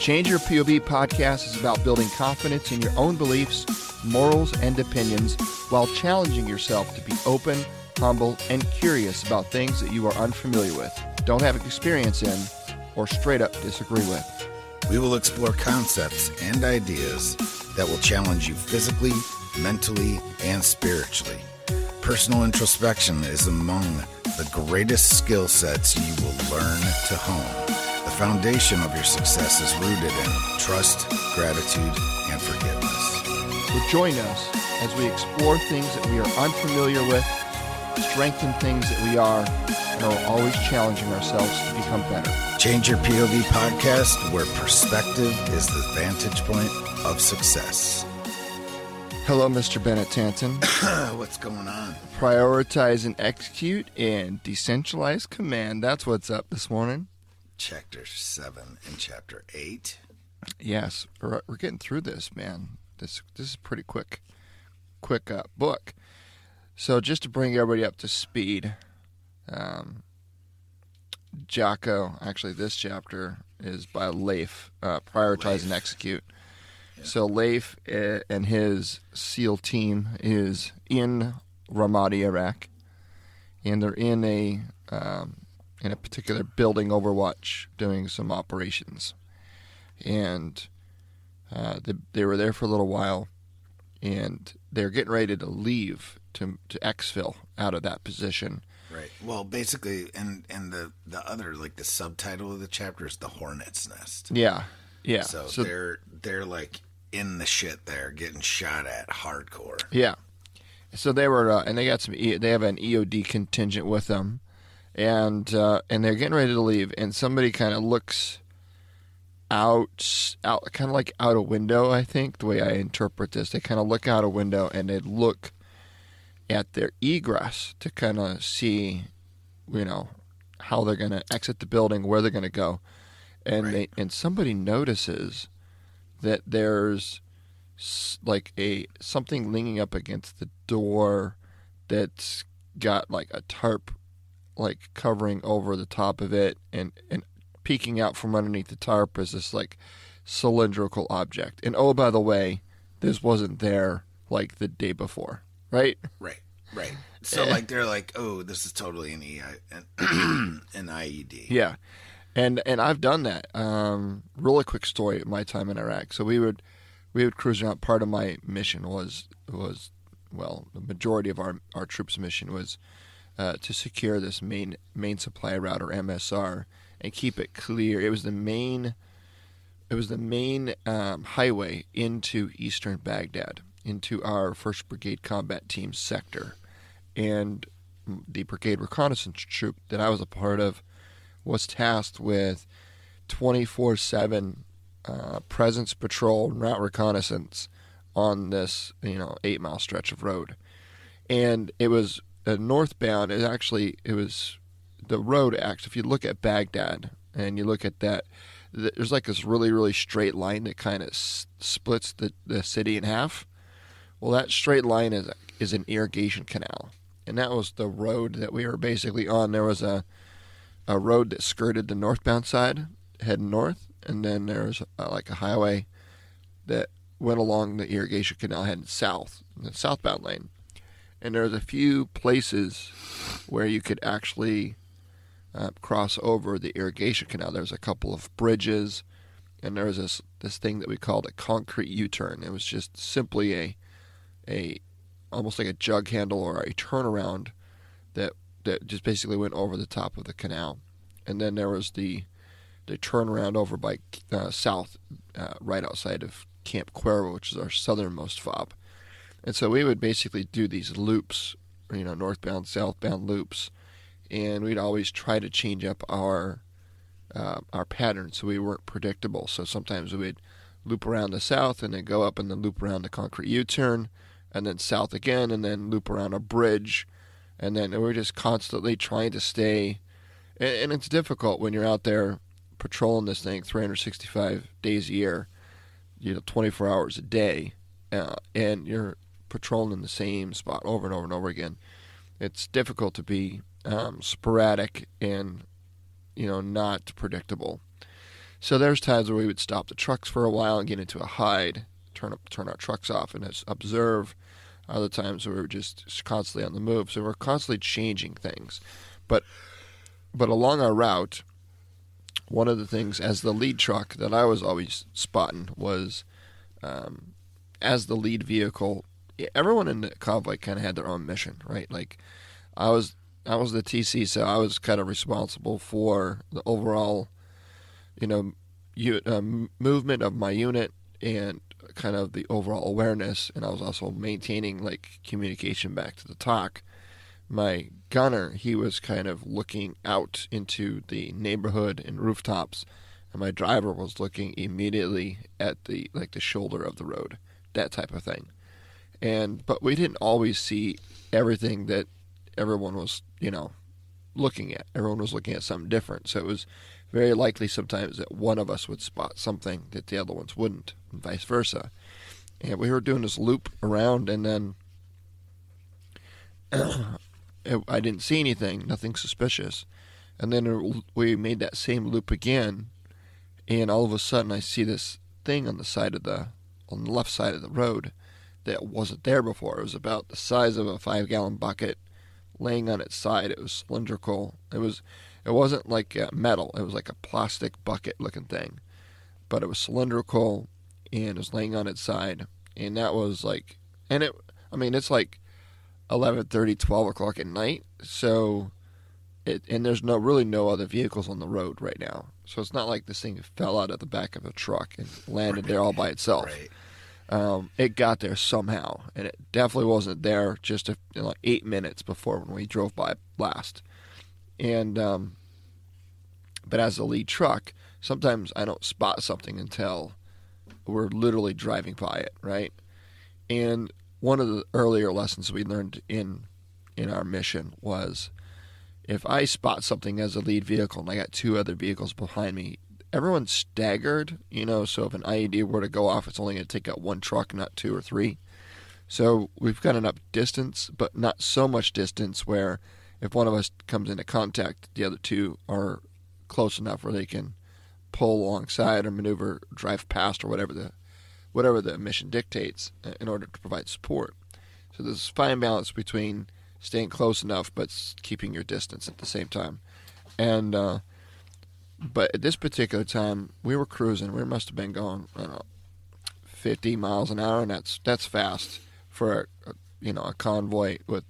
Change Your POV podcast is about building confidence in your own beliefs, morals, and opinions while challenging yourself to be open, humble, and curious about things that you are unfamiliar with, don't have experience in, or straight up disagree with. We will explore concepts and ideas that will challenge you physically, mentally, and spiritually. Personal introspection is among the greatest skill sets you will learn to hone. The foundation of your success is rooted in trust, gratitude, and forgiveness. So join us as we explore things that we are unfamiliar with, strengthen things that we are, and are always challenging ourselves to become better. Change Your POV podcast, where perspective is the vantage point of success. Hello, Mr. Bennett Tanton. What's going on? Prioritize and execute and decentralized command. That's what's up this morning. Chapter 7 and Chapter 8. Yes, we're getting through this, man. This is pretty quick book. So just to bring everybody up to speed, Jocko, actually this chapter is by Leif, Prioritize and Execute. Yeah. So Leif and his SEAL team is in Ramadi, Iraq, and they're in a particular building Overwatch doing some operations. And they were there for a little while, and they're getting ready to leave to exfil out of that position. Right. Well, basically, and the other, like, the subtitle of the chapter is The Hornet's Nest. Yeah. Yeah. So they're like in the shit there, getting shot at hardcore. Yeah. So they were, and they got they have an EOD contingent with them, and they're getting ready to leave, and somebody kind of looks out, kind of like out a window. I think the way I interpret this, they kind of look out a window and they look at their egress to kind of see, how they're going to exit the building, where they're going to go, and right. And somebody notices that there's like something leaning up against the door that's got like a tarp like covering over the top of it, and peeking out from underneath the tarp is this like cylindrical object. And oh, by the way, this wasn't there like the day before, right? Right. So like they're like, oh, this is totally an IED. Yeah. And I've done that. Really quick story of my time in Iraq. So we would cruise around. Part of my mission was the majority of our troops' mission was to secure this main supply route, or MSR, and keep it clear. It was the main highway into eastern Baghdad, into our 1st Brigade Combat Team sector. And the Brigade Reconnaissance Troop that I was a part of was tasked with 24/7 presence patrol and route reconnaissance on this 8-mile stretch of road. And it was northbound. It was the road. Actually, if you look at Baghdad and you look at that, there's like this really, really straight line that kind of splits the city in half. Well, that straight line is an irrigation canal, and that was the road that we were basically on. There was a road that skirted the northbound side, heading north, and then there was like a highway that went along the irrigation canal heading south, in the southbound lane. And there's a few places where you could actually cross over the irrigation canal. There's a couple of bridges, and there was this thing that we called a concrete U-turn. It was just simply a almost like a jug handle or a turnaround that just basically went over the top of the canal. And then there was the turnaround over by south, right outside of Camp Cuervo, which is our southernmost fob. And so we would basically do these loops, northbound, southbound loops, and we'd always try to change up our pattern so we weren't predictable. So sometimes we'd loop around the south and then go up and then loop around the concrete U-turn, and then south again, and then loop around a bridge, and then we're just constantly trying to stay. And it's difficult when you're out there patrolling this thing 365 days a year, 24 hours a day, and you're patrolling in the same spot over and over and over again. It's difficult to be sporadic and not predictable. So there's times where we would stop the trucks for a while and get into a hide, turn our trucks off and just observe. Other times we were just constantly on the move. So we're constantly changing things. But along our route, one of the things as the lead truck that I was always spotting was as the lead vehicle, everyone in the convoy kind of had their own mission, right? Like I was the TC, so I was kind of responsible for the overall, movement of my unit and kind of the overall awareness. And I was also maintaining like communication back to the TOC. My gunner, he was kind of looking out into the neighborhood and rooftops, and my driver was looking immediately at the shoulder of the road, that type of thing. But we didn't always see everything that everyone was, looking at. Everyone was looking at something different. So it was very likely sometimes that one of us would spot something that the other ones wouldn't, and vice versa. And we were doing this loop around, and then I didn't see anything, nothing suspicious. And then we made that same loop again, and all of a sudden I see this thing on the left side of the road that wasn't there before. It was about the size of a 5-gallon bucket, laying on its side. It was cylindrical. It wasn't like metal. It was like a plastic bucket looking thing, but it was cylindrical and it was laying on its side. And that was like, it's like 11:30, 12 o'clock at night. So and there's really no other vehicles on the road right now. So it's not like this thing fell out of the back of a truck and landed there all by itself. Right. It got there somehow, and it definitely wasn't there just 8 minutes before when we drove by last. And but as a lead truck, sometimes I don't spot something until we're literally driving by it, right? And one of the earlier lessons we learned in our mission was if I spot something as a lead vehicle and I got 2 other vehicles behind me, everyone's staggered, so if an IED were to go off, it's only going to take out 1 truck, not 2 or 3. So we've got enough distance, but not so much distance where if one of us comes into contact, the other 2 are close enough where they can pull alongside or maneuver, drive past, or whatever the mission dictates in order to provide support. So there's a fine balance between staying close enough but keeping your distance at the same time. And but at this particular time, we were cruising. We must have been going, 50 miles an hour, and that's fast for a convoy with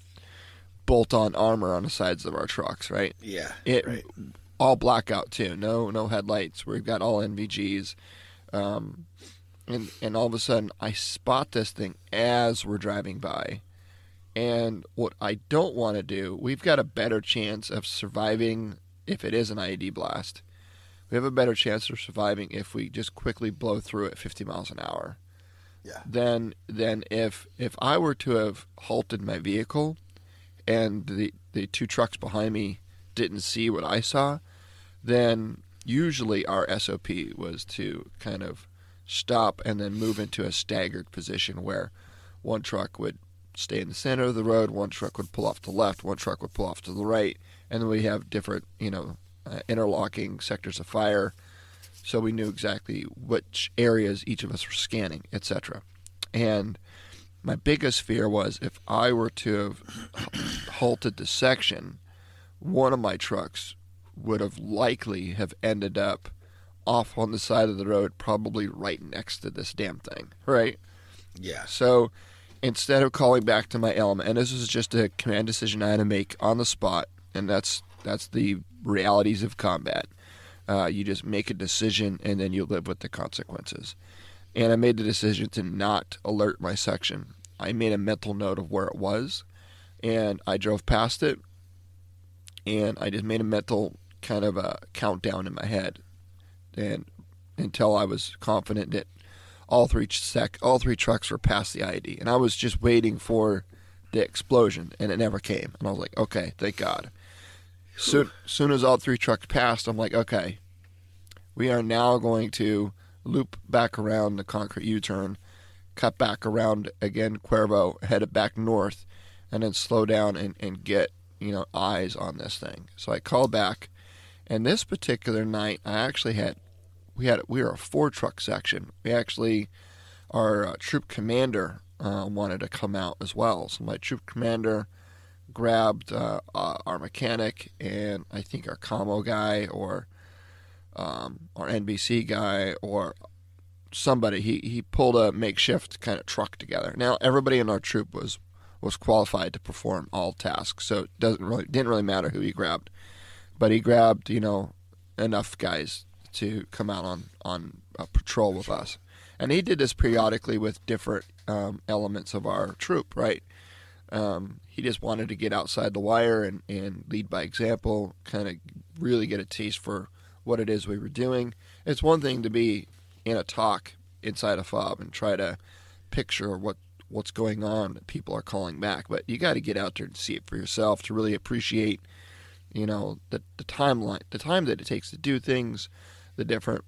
bolt-on armor on the sides of our trucks, right? Yeah. Right. All blackout too. No headlights. We've got all NVGs, and all of a sudden, I spot this thing as we're driving by. And what I don't want to do, we've got a better chance of surviving if it is an IED blast. We have a better chance of surviving if we just quickly blow through at 50 miles an hour. Yeah. Than if I were to have halted my vehicle and the 2 trucks behind me didn't see what I saw, then usually our SOP was to kind of stop and then move into a staggered position where 1 truck would stay in the center of the road, 1 truck would pull off to the left, 1 truck would pull off to the right, and then we have different, interlocking sectors of fire, so we knew exactly which areas each of us were scanning, etc. And my biggest fear was if I were to have halted the section, one of my trucks would have likely have ended up off on the side of the road, probably right next to this damn thing, right? Yeah. So instead of calling back to my element, and this is just a command decision I had to make on the spot, and that's the realities of combat. You just make a decision and then you live with the consequences. And I made the decision to not alert my section. I made a mental note of where it was, and I drove past it, and I just made a mental kind of a countdown in my head, and until I was confident that all three trucks were past the IED, and I was just waiting for the explosion, and it never came. And I was like, okay, thank God. Soon as all 3 trucks passed, I'm like, okay, we are now going to loop back around the concrete U-turn, cut back around again Cuervo, head it back north, and then slow down and get eyes on this thing. So I called back, and this particular night, we were a 4-truck section. We actually, our troop commander wanted to come out as well. So my troop commander grabbed our mechanic and I think our commo guy or our NBC guy or somebody. He pulled a makeshift kind of truck together. Now everybody in our troop was qualified to perform all tasks, so it didn't really matter who he grabbed. But he grabbed, enough guys to come out on a patrol with us. And he did this periodically with different elements of our troop, right? He just wanted to get outside the wire and lead by example, kind of really get a taste for what it is we were doing. It's one thing to be in a talk inside a fob and try to picture what's going on that people are calling back, but you got to get out there and see it for yourself to really appreciate the timeline, the time that it takes to do things, the different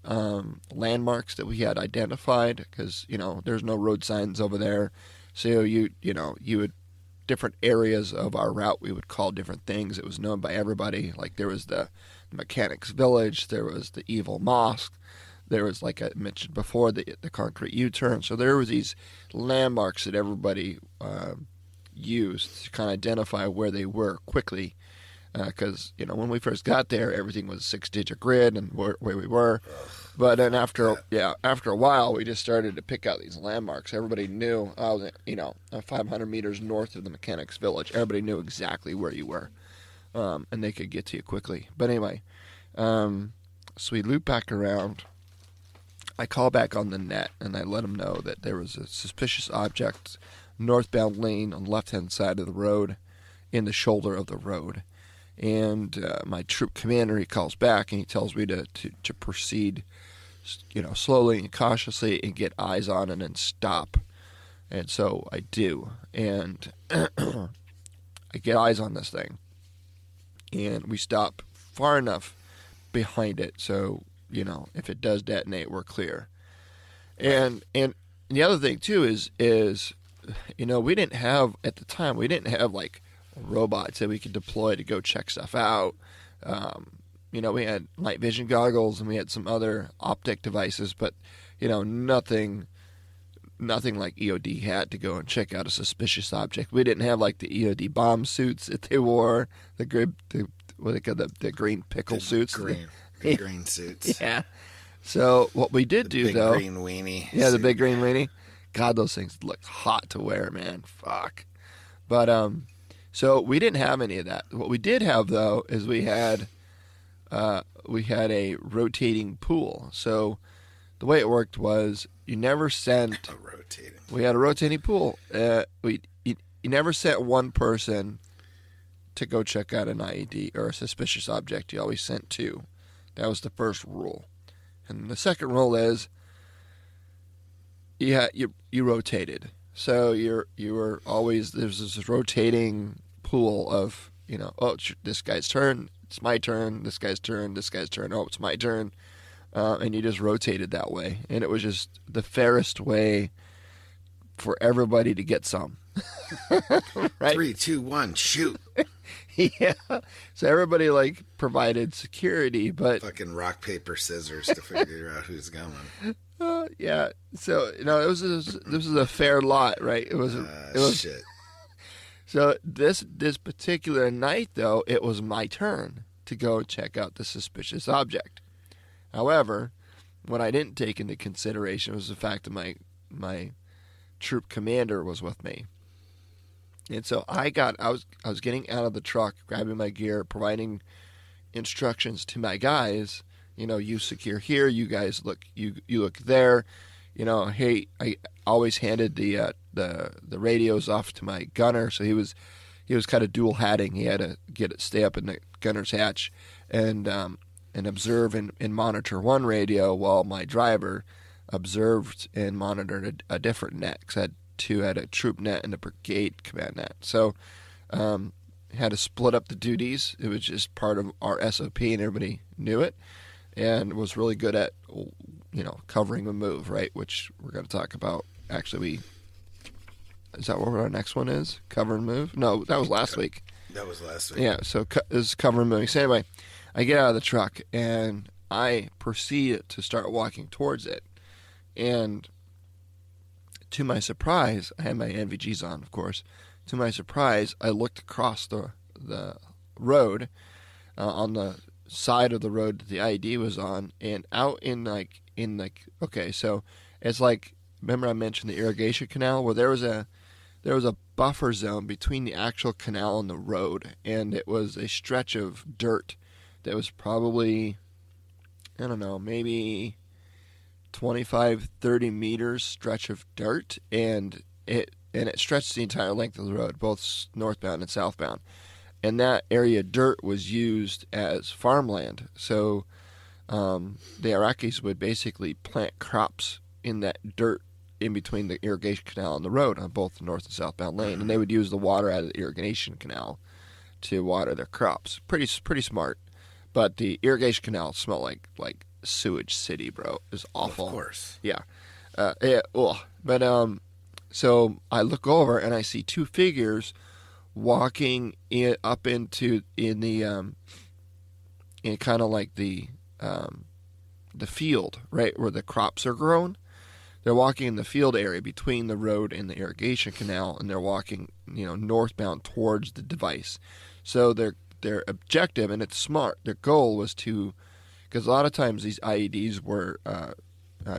landmarks that we had identified, because there's no road signs over there, so you would different areas of our route we would call different things. It was known by everybody. Like there was the Mechanics Village, there was the Evil Mosque, there was, like I mentioned before, the concrete U-turn. So there was these landmarks that everybody used to kind of identify where they were quickly. Because, when we first got there, everything was a 6-digit grid and where we were. But then after a while, we just started to pick out these landmarks. Everybody knew, 500 meters north of the Mechanics Village. Everybody knew exactly where you were. And they could get to you quickly. But anyway, so we loop back around. I call back on the net, and I let them know that there was a suspicious object northbound lane on the left-hand side of the road in the shoulder of the road. And my troop commander, he calls back and he tells me to proceed, slowly and cautiously and get eyes on it and stop. And so I do. And I get eyes on this thing. And we stop far enough behind it so, if it does detonate, we're clear. And the other thing, too, is we didn't have, at the time, like, robots that we could deploy to go check stuff out. We had night vision goggles and we had some other optic devices, but nothing like EOD had to go and check out a suspicious object. We didn't have like the EOD bomb suits that they wore, the green pickle suits, the green suits. Yeah. So what we did do though, green weenie. Yeah, the big green weenie. God, those things look hot to wear, man. Fuck. But so we didn't have any of that. What we did have, though, is we had a rotating pool. So the way it worked was you never sent a rotating. We had a rotating pool. You never sent one person to go check out an IED or a suspicious object. You always sent 2. That was the first rule. And the second rule is you rotated. So you were always, there's this rotating pool of, this guy's turn, it's my turn, this guy's turn, oh, it's my turn. And you just rotated that way. And it was just the fairest way for everybody to get some. Right? 3, 2, 1, shoot. Yeah. So everybody provided security, but fucking rock, paper, scissors to figure out who's going. Yeah. So this was a fair lot, right? It was shit. So this particular night, though, it was my turn to go check out the suspicious object. However, what I didn't take into consideration was the fact that my troop commander was with me. And so I was getting out of the truck, grabbing my gear, providing instructions to my guys. You secure here, you guys look there. Hey, I always handed the radios off to my gunner, so he was kind of dual hatting. He had to stay up in the gunner's hatch and observe and monitor one radio while my driver observed and monitored a different net. Because I had 2, had a troop net and a brigade command net. So had to split up the duties. It was just part of our SOP, and everybody knew it, and was really good at covering a move, right? Which we're going to talk about. Actually, is that what our next one is? Cover and move? No, that was last week. That was last week. Yeah, so this is cover and moving. So anyway, I get out of the truck, and I proceed to start walking towards it. And to my surprise, I had my NVGs on, of course. To my surprise, I looked across the road on the side of the road that the IED was on, and out okay, so it's like, remember I mentioned the irrigation canal, where there was a buffer zone between the actual canal and the road, and it was a stretch of dirt that was probably, I don't know, maybe 25, 30 meters stretch of dirt, and it stretched the entire length of the road, both northbound and southbound. And that area of dirt was used as farmland. So the Iraqis would basically plant crops in that dirt in between the irrigation canal and the road on both the north and southbound lane. And they would use the water out of the irrigation canal to water their crops. Pretty smart. But the irrigation canal smelled like sewage city, bro. It was awful. Of course. Yeah. But so I look over and I see two figures walking in kind of like the field, right, where the crops are grown. They're walking in the field area between the road and the irrigation canal, and they're walking, northbound towards the device. So their objective, and it's smart, their goal was to, because a lot of times these IEDs were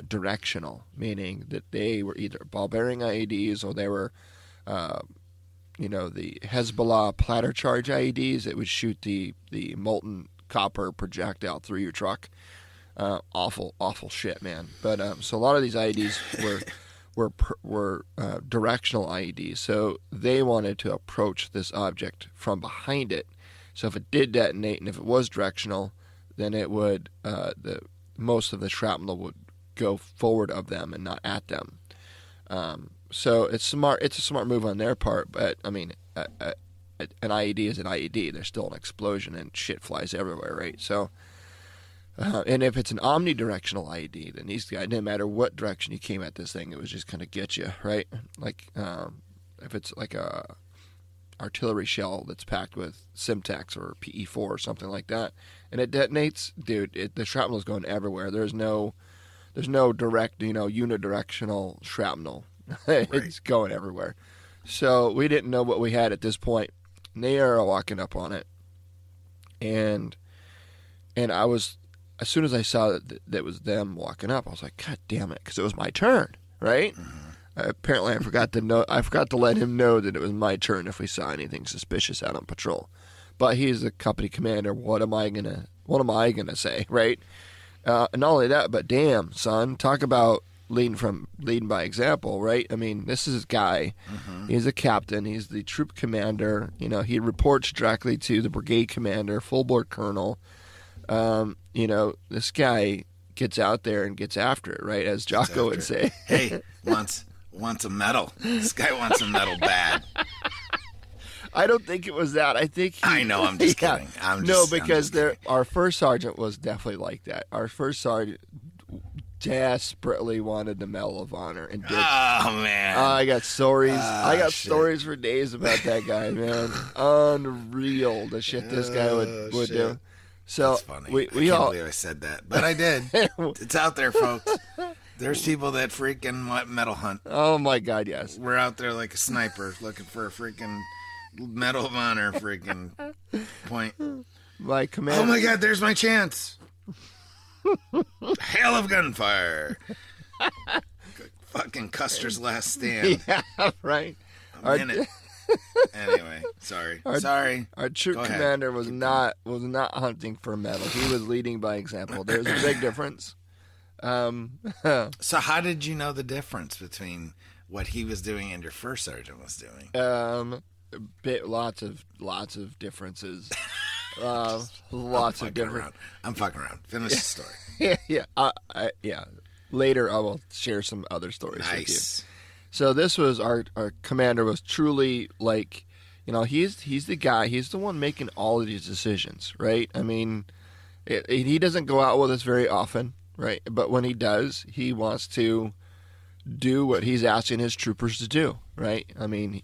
directional, meaning that they were either ball-bearing IEDs or they were the Hezbollah platter charge IEDs that would shoot the molten copper projectile through your truck. Awful shit, man. But so a lot of these IEDs were directional IEDs. So they wanted to approach this object from behind it. So if it did detonate and if it was directional, then it would most of the shrapnel would go forward of them and not at them. So it's smart. It's a smart move on their part, but I mean, an IED is an IED. There's still an explosion and shit flies everywhere, right? So, and if it's an omnidirectional IED, then these guys, no matter what direction you came at this thing, it was just gonna get you, right? Like, if it's like a artillery shell that's packed with Simtex or PE4 or something like that, and it detonates, dude, the shrapnel is going everywhere. There's no direct, unidirectional shrapnel. It's going everywhere. So we didn't know what we had at this point. And they are walking up on it, and I was, as soon as I saw that was them walking up, I was like, God damn it, because it was my turn, right? Mm-hmm. Apparently, I forgot to let him know that it was my turn if we saw anything suspicious out on patrol. But he's the company commander. What am I gonna say, right? And not only that, but damn, son, talk about leading by example, right? I mean, this is his guy. Mm-hmm. He's a captain. He's the troop commander. He reports directly to the brigade commander, full board colonel. This guy gets out there and gets after it, right? As Jocko would say. Hey, wants a medal. This guy wants a medal bad. I don't think it was that. I think I know. I'm just kidding. Our first sergeant was definitely like that. Our first sergeant desperately wanted the Medal of Honor and did. Oh man! I got stories. Stories for days about that guy, man. Unreal the shit this guy would do. So that's funny. I can't believe I said that, but I did. It's out there, folks. There's people that freaking medal hunt. Oh my God, yes. We're out there like a sniper looking for a freaking Medal of Honor freaking point. My commander. Oh my God, there's my chance. Hail of gunfire. Fucking Custer's Last Stand. Yeah, right. I'm in it. Anyway, sorry. Our troop commander was not hunting for a medal. He was leading by example. There's a big difference. So how did you know the difference between what he was doing and your first sergeant was doing? Lots of differences. Lots of different. I'm fucking around. Finish the story. Yeah. Later, I will share some other stories with you. Nice. So this was our commander was truly like, he's the guy. He's the one making all of these decisions, right? I mean, he doesn't go out with us very often, right? But when he does, he wants to do what he's asking his troopers to do, right? I mean,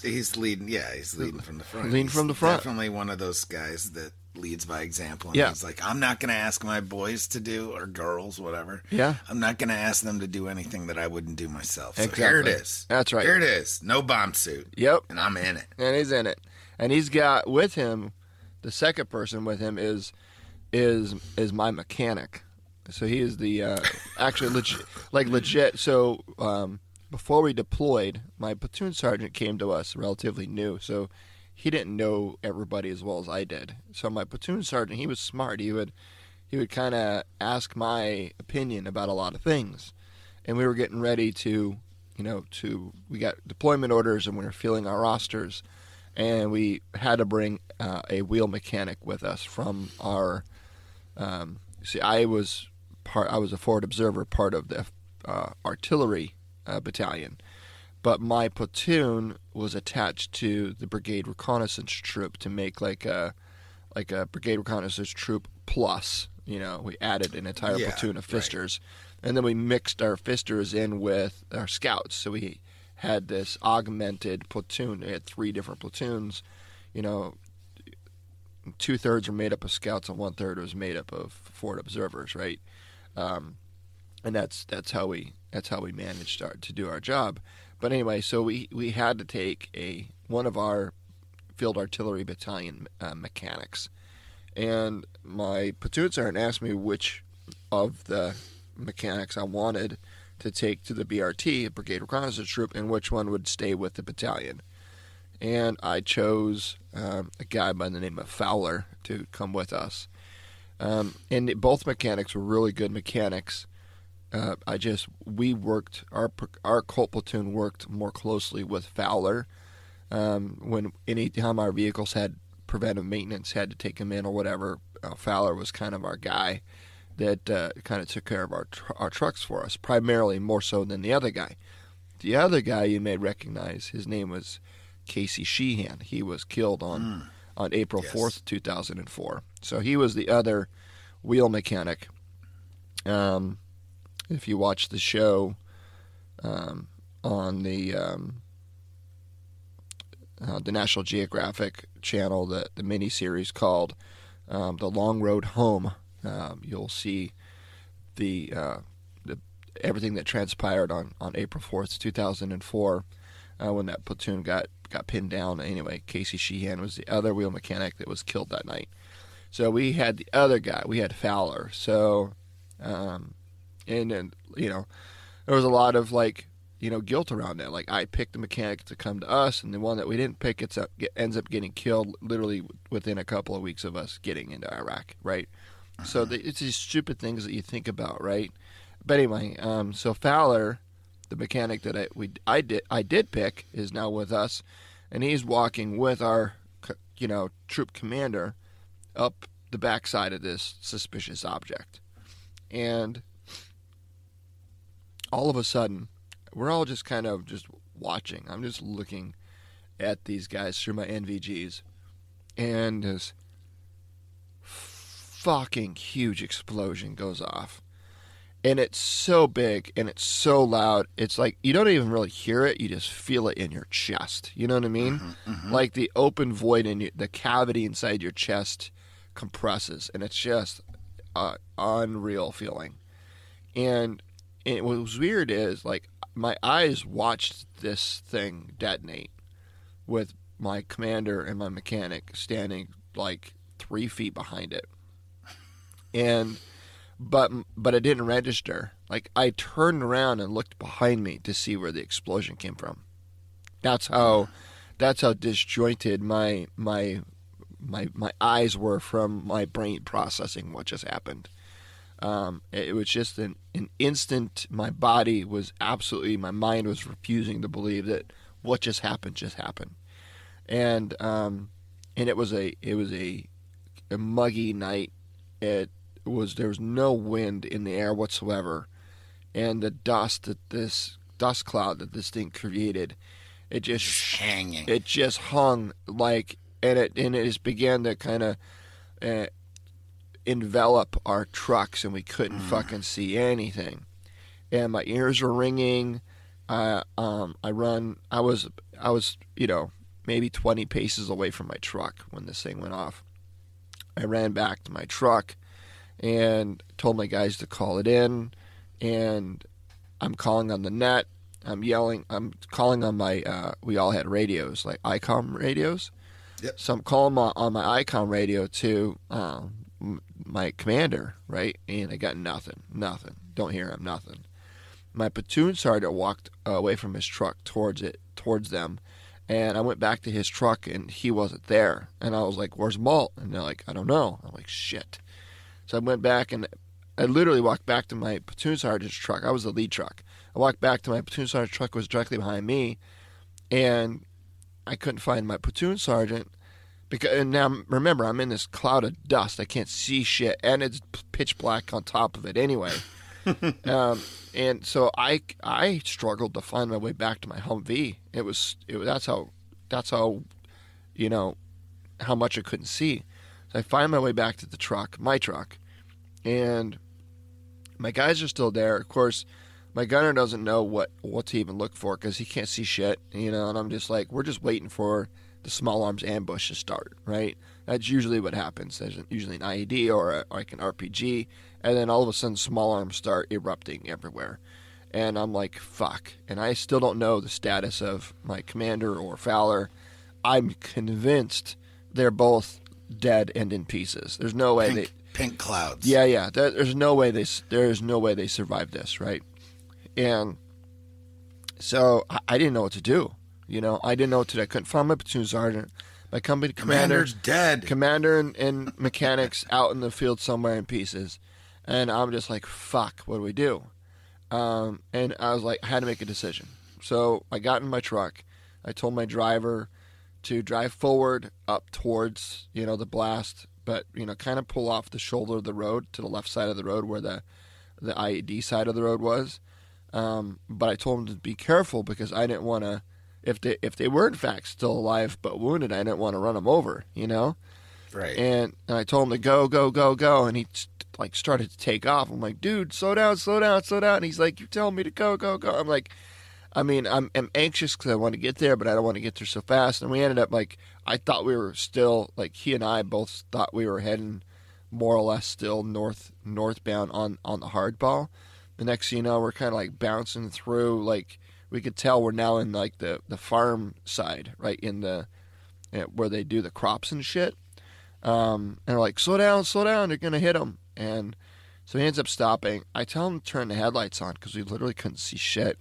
he's leading. Yeah, he's leading from the front. Leading from the front. Definitely one of those guys that leads by example. And Yeah. he's like, I'm not going to ask my boys to do, or girls, whatever. Yeah. I'm not going to ask them to do anything that I wouldn't do myself. So Exactly. here it is. That's right. Here it is. No bomb suit. Yep. And I'm in it. And he's in it. And he's got with him, the second person with him is my mechanic. So he is the actually legit. So before we deployed, my platoon sergeant came to us relatively new. So he didn't know everybody as well as I did. So my platoon sergeant, he was smart. He would kind of ask my opinion about a lot of things. And we were getting ready to we got deployment orders and we were filling our rosters. And we had to bring a wheel mechanic with us from our. I was a forward observer, part of the artillery battalion, but my platoon was attached to the brigade reconnaissance troop to make like a brigade reconnaissance troop plus. We added an entire platoon of fisters, and then we mixed our fisters in with our scouts. So we had this augmented platoon. It had 3 different platoons. 2/3 were made up of scouts and 1/3 was made up of forward observers, right? And that's how we managed to do our job. But anyway, so we had to take one of our field artillery battalion mechanics, and my platoon sergeant asked me which of the mechanics I wanted to take to the BRT, Brigade Reconnaissance Troop, and which one would stay with the battalion. And I chose a guy by the name of Fowler to come with us. And both mechanics were really good mechanics. We worked, our Colt platoon worked more closely with Fowler. Anytime our vehicles had preventive maintenance, had to take them in or whatever, Fowler was kind of our guy that kind of took care of our trucks for us, primarily more so than the other guy. The other guy you may recognize, his name was Casey Sheehan. He was killed on April 4th, 2004. So he was the other wheel mechanic. If you watch the show on the National Geographic channel, the miniseries called The Long Road Home, you'll see the everything that transpired on April 4th, 2004, when that platoon got pinned down. Anyway, Casey Sheehan was the other wheel mechanic that was killed that night. So we had the other guy. We had Fowler. So, and then, there was a lot of guilt around that. Like, I picked the mechanic to come to us, and the one that we didn't pick ends up getting killed literally within a couple of weeks of us getting into Iraq, right? So it's these stupid things that you think about, right? But anyway, so Fowler, the mechanic that I did pick, is now with us, and he's walking with our troop commander up the backside of this suspicious object, and all of a sudden we're all just kind of just watching. I'm just looking at these guys through my NVGs, and this fucking huge explosion goes off. And it's so big and it's so loud. It's like you don't even really hear it. You just feel it in your chest. You know what I mean? Mm-hmm, mm-hmm. Like the open void in the cavity inside your chest compresses. And it's just an unreal feeling. And what was weird is, my eyes watched this thing detonate with my commander and my mechanic standing 3 feet behind it. And but it didn't register. I turned around and looked behind me to see where the explosion came from. That's how disjointed my eyes were from my brain processing what just happened. It was just an instant. My mind was refusing to believe that what just happened, and it was a muggy night. There was no wind in the air whatsoever, and the dust cloud that this thing created, it just hanging. It just hung and it just began to kind of envelop our trucks, and we couldn't fucking see anything, and my ears were ringing. I was maybe 20 paces away from my truck when this thing went off. I ran back to my truck and told my guys to call it in, and I'm calling on the net. I'm yelling. I'm calling on my. We all had radios, like ICOM radios. Yep. So I'm calling on my ICOM radio to my commander, right? And I got nothing. Don't hear him. Nothing. My platoon sergeant walked away from his truck towards them, and I went back to his truck, and he wasn't there. And I was like, "Where's Malt?" And they're like, "I don't know." I'm like, "Shit." So I went back, and I literally walked back to my platoon sergeant's truck. I was the lead truck. I walked back to my platoon sergeant's truck, was directly behind me, and I couldn't find my platoon sergeant. And now, remember, I'm in this cloud of dust. I can't see shit, and it's pitch black on top of it anyway. And so I struggled to find my way back to my Humvee. That's how how much I couldn't see. So I find my way back to the truck, my truck, and my guys are still there. Of course, my gunner doesn't know what to even look for because he can't see shit, and I'm just like, we're just waiting for the small arms ambush to start, right? That's usually what happens. There's usually an IED or like an RPG, and then all of a sudden small arms start erupting everywhere. And I'm like, fuck. And I still don't know the status of my commander or Fowler. I'm convinced they're both dead and in pieces. There's no way pink clouds. Yeah. There's no way they survived this, right? And so I didn't know what to do. I didn't know what to do. I couldn't find my platoon sergeant. My company commander's dead. Commander and mechanics out in the field somewhere in pieces. And I'm just like, fuck, what do we do? And I was like, I had to make a decision. So I got in my truck. I told my driver to drive forward up towards, the blast, but, kind of pull off the shoulder of the road to the left side of the road where the IED side of the road was. But I told him to be careful because I didn't want to, if they were in fact still alive but wounded, I didn't want to run them over, Right. And I told him to go, and he started to take off. I'm like, dude, slow down. And he's like, you're telling me to go. I'm like, I'm anxious because I want to get there, but I don't want to get there so fast. And we ended up I thought we were still he and I both thought we were heading more or less still northbound on the hardball. The next thing you know, we're kind of bouncing through, we could tell we're now in the farm side, right in the where they do the crops and shit. And they're like, slow down, they're gonna hit them. And so he ends up stopping. I tell him to turn the headlights on because we literally couldn't see shit.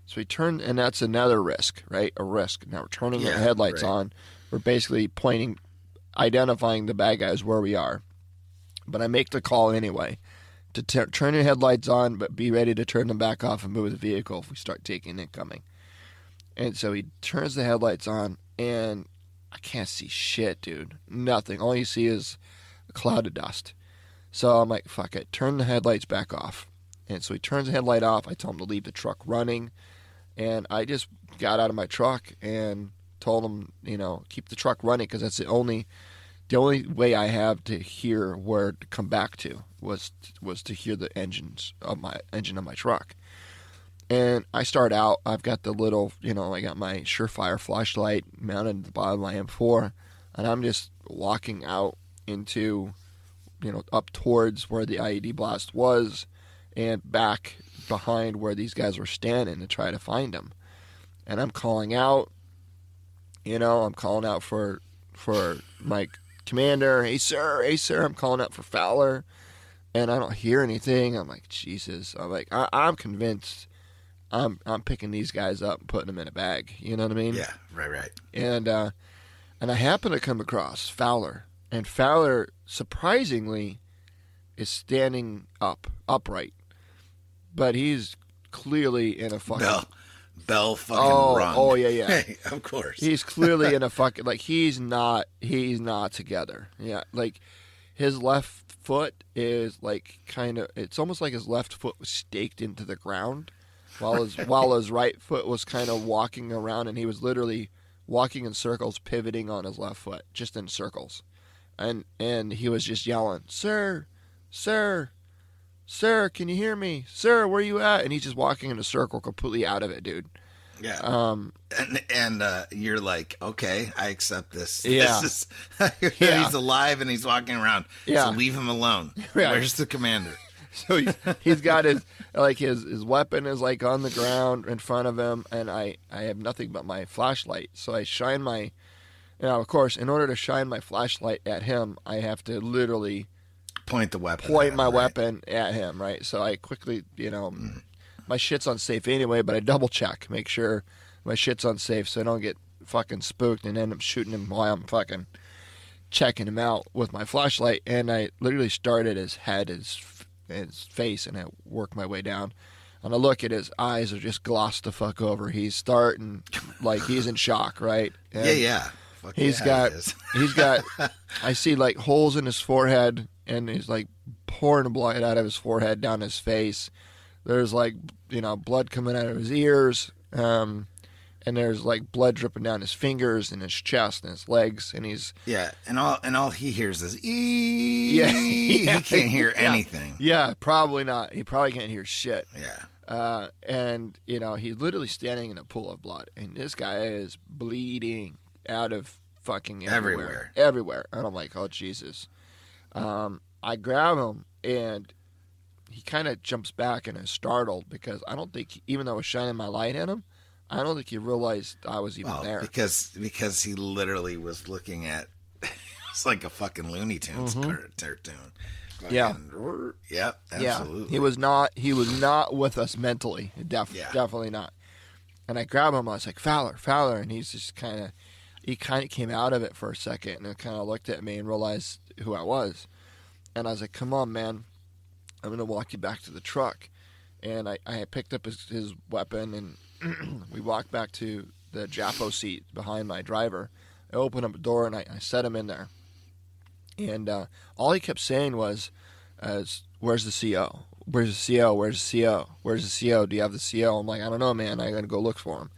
So we turn, and that's another risk, right? A risk. Now we're turning the headlights on. We're basically identifying the bad guys where we are. But I make the call anyway to turn your headlights on, but be ready to turn them back off and move the vehicle if we start taking incoming. And so he turns the headlights on, and I can't see shit, dude. Nothing. All you see is a cloud of dust. So I'm like, fuck it. Turn the headlights back off. And so he turns the headlight off. I told him to leave the truck running. And I just got out of my truck and told him, keep the truck running because that's the only way I have to hear where to come back to was to hear the engine of my truck. And I start out, I've got the little, I got my Surefire flashlight mounted at the bottom of my M4, and I'm just walking out into, up towards where the IED blast was and back behind where these guys were standing to try to find them. And I'm calling out, I'm calling out for my commander, hey sir, I'm calling out for Fowler, and I don't hear anything. I'm like, Jesus. I'm like, I'm convinced I'm picking these guys up and putting them in a bag. You know what I mean? Yeah, right. And I happen to come across Fowler, and Fowler surprisingly is standing upright, but he's clearly in a fucking Bell fucking run. Oh yeah. Hey, of course. He's clearly in a fucking he's not together. Yeah, his left foot is it's almost like his left foot was staked into the ground, while his right foot was kind of walking around, and he was literally walking in circles, pivoting on his left foot, just in circles, and he was just yelling, "Sir, can you hear me? Sir, where you at?" And he's just walking in a circle, completely out of it, dude. Yeah. And you're like, okay, I accept this. Yeah. This is, he's alive and he's walking around. Yeah. So leave him alone. Yeah. Where's the commander? So he's got his weapon is like on the ground in front of him, and I have nothing but my flashlight. So I shine of course, in order to shine my flashlight at him, I have to literally point my weapon at him, right? So I quickly, my shit's unsafe anyway, but I double check, make sure my shit's unsafe so I don't get fucking spooked and end up shooting him while I'm fucking checking him out with my flashlight. And I literally start at his head, his face, and I work my way down. And I look at his eyes are just glossed the fuck over. He's starting like he's in shock, right? And yeah. Fuck he's yeah, got I see like holes in his forehead, and he's like pouring blood out of his forehead down his face. There's like blood coming out of his ears, and there's like blood dripping down his fingers and his chest and his legs, and he's and all he hears is ee. Yeah. He can't hear anything. Yeah, probably not. He probably can't hear shit. Yeah. And he's literally standing in a pool of blood, and this guy is bleeding out of fucking everywhere. And I'm like, oh Jesus. I grab him, and he kind of jumps back and is startled because I don't think, even though I was shining my light at him, I don't think he realized I was even there. Because he literally was looking at it's like a fucking Looney Tunes cartoon. Yeah. Yep, absolutely. Yeah. He was not with us mentally. Definitely not. And I grab him, I was like, Fowler, and he's just he kind of came out of it for a second and kind of looked at me and realized who I was. And I was like, come on, man. I'm going to walk you back to the truck. And I picked up his weapon, and we walked back to the Japo seat behind my driver. I opened up the door, and I set him in there. And all he kept saying was, where's the CO? Where's the CO? Where's the CO? Where's the CO? Do you have the CO? I'm like, I don't know, man. I got to go look for him.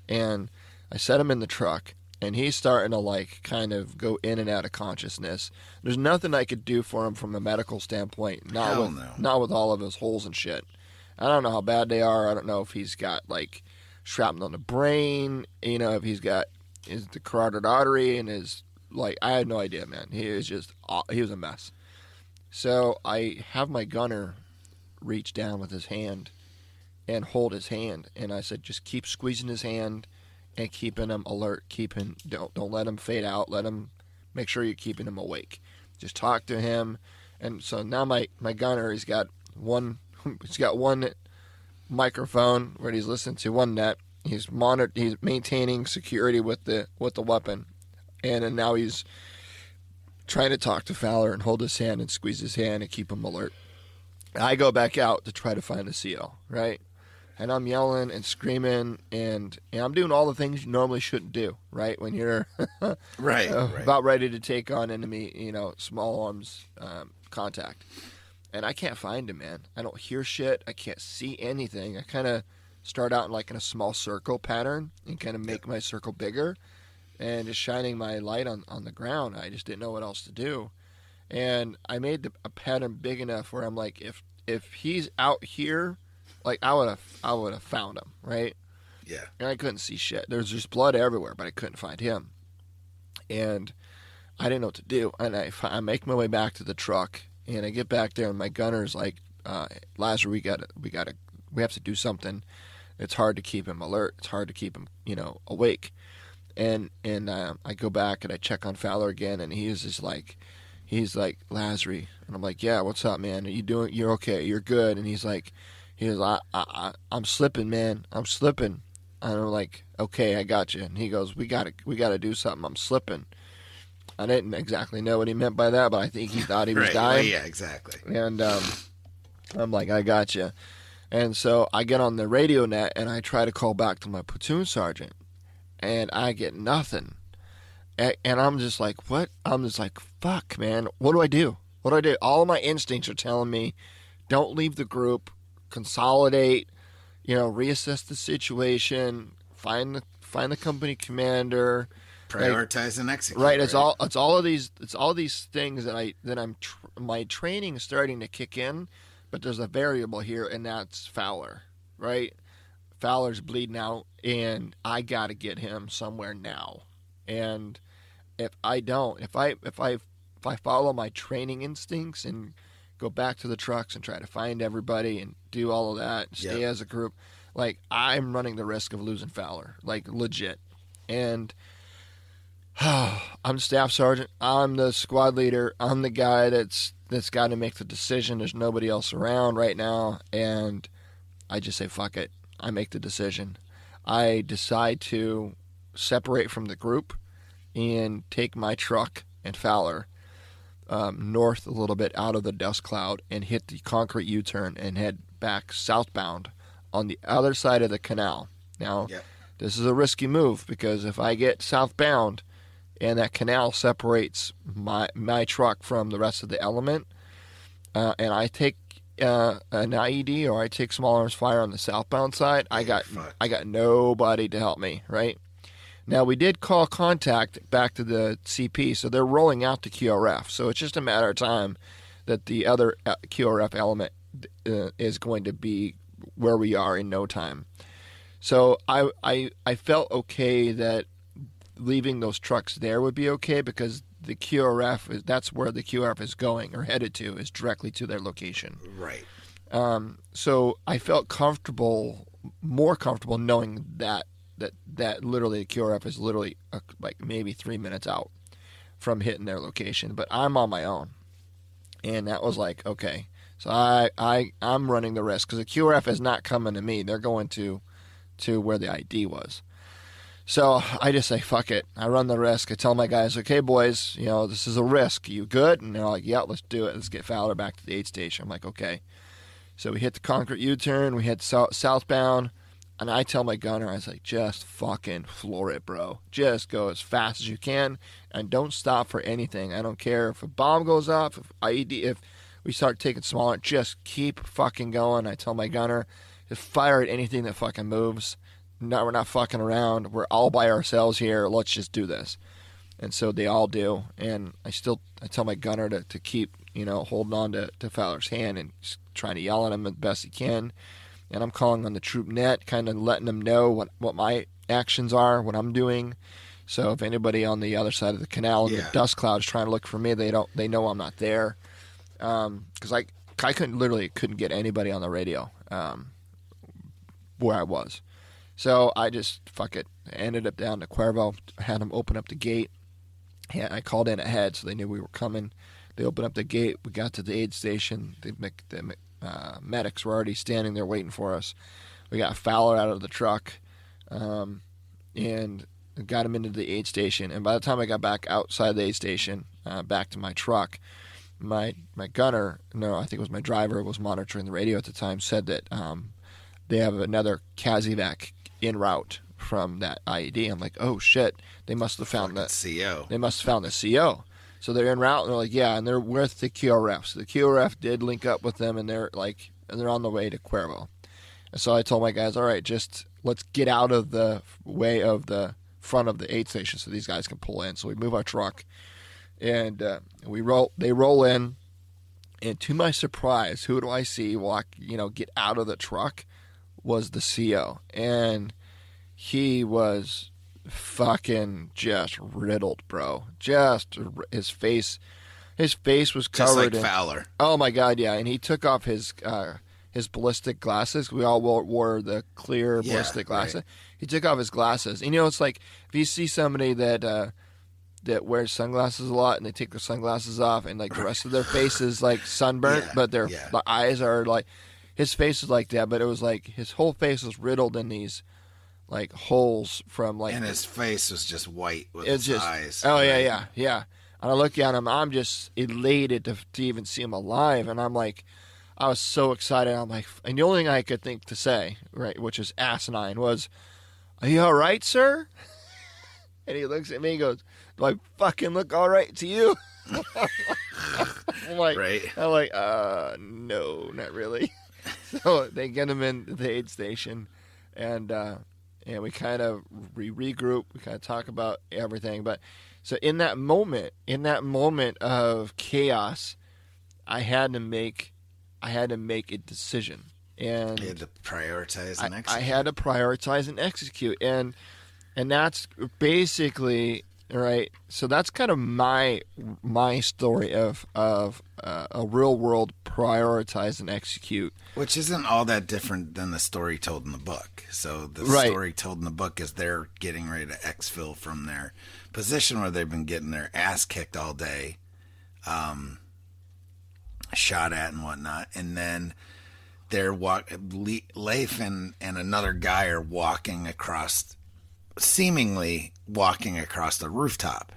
And I set him in the truck. And he's starting to kind of go in and out of consciousness. There's nothing I could do for him from a medical standpoint. Not with all of his holes and shit. I don't know how bad they are. I don't know if he's got shrapnel in the brain. If he's got the carotid artery and his I had no idea, man. He was a mess. So I have my gunner reach down with his hand and hold his hand, and I said, just keep squeezing his hand. And keeping him alert, don't let him fade out. Make sure you're keeping him awake. Just talk to him. And so now my gunner, he's got one microphone where he's listening to one net. He's maintaining security with the weapon, and then now he's trying to talk to Fowler and hold his hand and squeeze his hand and keep him alert. I go back out to try to find the CO, right? And I'm yelling and screaming, and I'm doing all the things you normally shouldn't do, right? When you're right. about ready to take on enemy, small arms contact. And I can't find him, man. I don't hear shit. I can't see anything. I kind of start out in a small circle pattern and kind of make my circle bigger and just shining my light on the ground. I just didn't know what else to do. And I made a pattern big enough where I'm like, if he's out here, I would have found him, right? Yeah. And I couldn't see shit. There's just blood everywhere, but I couldn't find him. And I didn't know what to do. And I make my way back to the truck, and I get back there, and my gunner's like, Lazarus, we have to do something. It's hard to keep him alert. It's hard to keep him, awake. And I go back and I check on Fowler again, and he's like, Lazarus, and I'm like, yeah, what's up, man? Are you doing? You're okay. You're good. And he's like, I'm slipping, man. I'm slipping. And I'm like, okay, I got you. And he goes, we gotta do something. I'm slipping. I didn't exactly know what he meant by that, but I think he thought he was dying. Well, yeah, exactly. And I'm like, I got you. And so I get on the radio net and I try to call back to my platoon sergeant, and I get nothing. And I'm just like, what? I'm just like, fuck, man. What do I do? All of my instincts are telling me, don't leave the group. Consolidate, reassess the situation, find the company commander, prioritize and execute. Right. It's all these things that my training is starting to kick in, but there's a variable here, and that's Fowler. Right. Fowler's bleeding out, and I got to get him somewhere now. And if I don't, if I follow my training instincts and go back to the trucks and try to find everybody and do all of that, stay as a group, like, I'm running the risk of losing Fowler, like, legit. And I'm the staff sergeant. I'm the squad leader. I'm the guy that's got to make the decision. There's nobody else around right now, and I just say, fuck it. I make the decision. I decide to separate from the group and take my truck and Fowler north a little bit out of the dust cloud and hit the concrete U-turn and head back southbound on the other side of the canal. Now, this is a risky move because if I get southbound and that canal separates my truck from the rest of the element, and I take an IED or I take small arms fire on the southbound side, I got nobody to help me, right? Now, we did call contact back to the CP, so they're rolling out the QRF. So it's just a matter of time that the other QRF element is going to be where we are in no time. So I felt okay that leaving those trucks there would be okay because the QRF, that's where the QRF is going or headed to, is directly to their location. Right. So I felt more comfortable knowing that literally the QRF is literally like maybe 3 minutes out from hitting their location, but I'm on my own, and that was like, okay. So I'm running the risk because the QRF is not coming to me; they're going to where the ID was. So I just say, fuck it. I run the risk. I tell my guys, okay, boys, this is a risk. You good? And they're like, yeah, let's do it. Let's get Fowler back to the aid station. I'm like, okay. So we hit the concrete U-turn. We head southbound. And I tell my gunner, I was like, just fucking floor it, bro. Just go as fast as you can and don't stop for anything. I don't care if a bomb goes off, if we start taking smaller, just keep fucking going. I tell my gunner, just fire at anything that fucking moves. No, we're not fucking around. We're all by ourselves here. Let's just do this. And so they all do. And I tell my gunner to keep, holding on to Fowler's hand and just trying to yell at him as best he can. And I'm calling on the troop net, kind of letting them know what my actions are, what I'm doing. So if anybody on the other side of the canal in the dust cloud is trying to look for me, they know I'm not there. Because I couldn't get anybody on the radio where I was. So I just, fuck it. I ended up down to Cuervo, had them open up the gate. I called in ahead so they knew we were coming. They opened up the gate. We got to the aid station. The medics were already standing there waiting for us. We got Fowler out of the truck and got him into the aid station. And by the time I got back outside the aid station, back to my truck, my gunner, I think it was my driver, was monitoring the radio at the time, said that they have another CASEVAC en route from that IED. I'm like, oh shit, they must have found that CO. They must have found the CO. So they're en route, and they're like, yeah, and they're with the QRF. So the QRF did link up with them, and they're on the way to Cuervo. And so I told my guys, all right, just let's get out of the way of the front of the aid station so these guys can pull in. So we move our truck, and they roll in, and to my surprise, who do I see get out of the truck? Was the CO, and he was fucking just riddled, bro. Just his face was covered just like Fowler. Oh my god, yeah. And he took off his ballistic glasses. We all wore the clear ballistic glasses. Right. He took off his glasses. And, it's like if you see somebody that wears sunglasses a lot and they take their sunglasses off and like the rest of their face is like sunburnt, but their eyes are like. His face was like that, but it was like his whole face was riddled in these like holes from like. And his face was just white with his eyes. Oh yeah. And I look at him, I'm just elated to even see him alive, and I'm like, I was so excited. I'm like, and the only thing I could think to say, right, which is asinine, was, "Are you all right, sir?" And he looks at me and goes, "Do I fucking look all right to you?" I'm like, no, not really. So they get him in the aid station, and we kind of regroup. We kind of talk about everything. But so in that moment of chaos, I had to make a decision, And you had to prioritize and execute. I had to prioritize and execute, and that's basically right. So that's kind of my story of a real world prioritize and execute, which isn't all that different than the story told in the book. So the story told in the book is they're getting ready to exfil from their position where they've been getting their ass kicked all day, shot at and whatnot, and then they're Leif and another guy are seemingly walking across the rooftop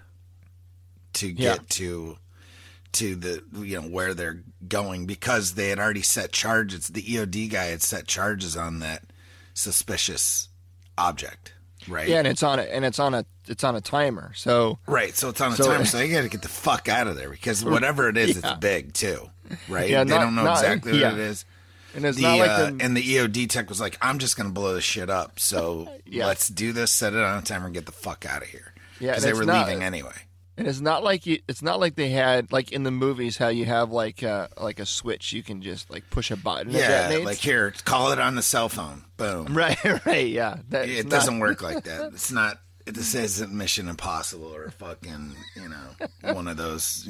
to get to the where they're going, because they had already set charges. The EOD guy had set charges on that suspicious object, right? Yeah, and it's on a timer. So so it's on a timer. So they got to get the fuck out of there, because whatever it is, it's big too, right? Yeah, they don't know exactly what it is. And it's not like and the EOD tech was like, I'm just going to blow this shit up. So let's do this, set it on a timer, and get the fuck out of here. Yeah, because they were leaving anyway. And it's not like they had, like in the movies, how you have like a switch you can just like push a button. Yeah, like here, call it on the cell phone. Boom. Right, yeah. It doesn't work like that. It's not. This isn't Mission Impossible or fucking one of those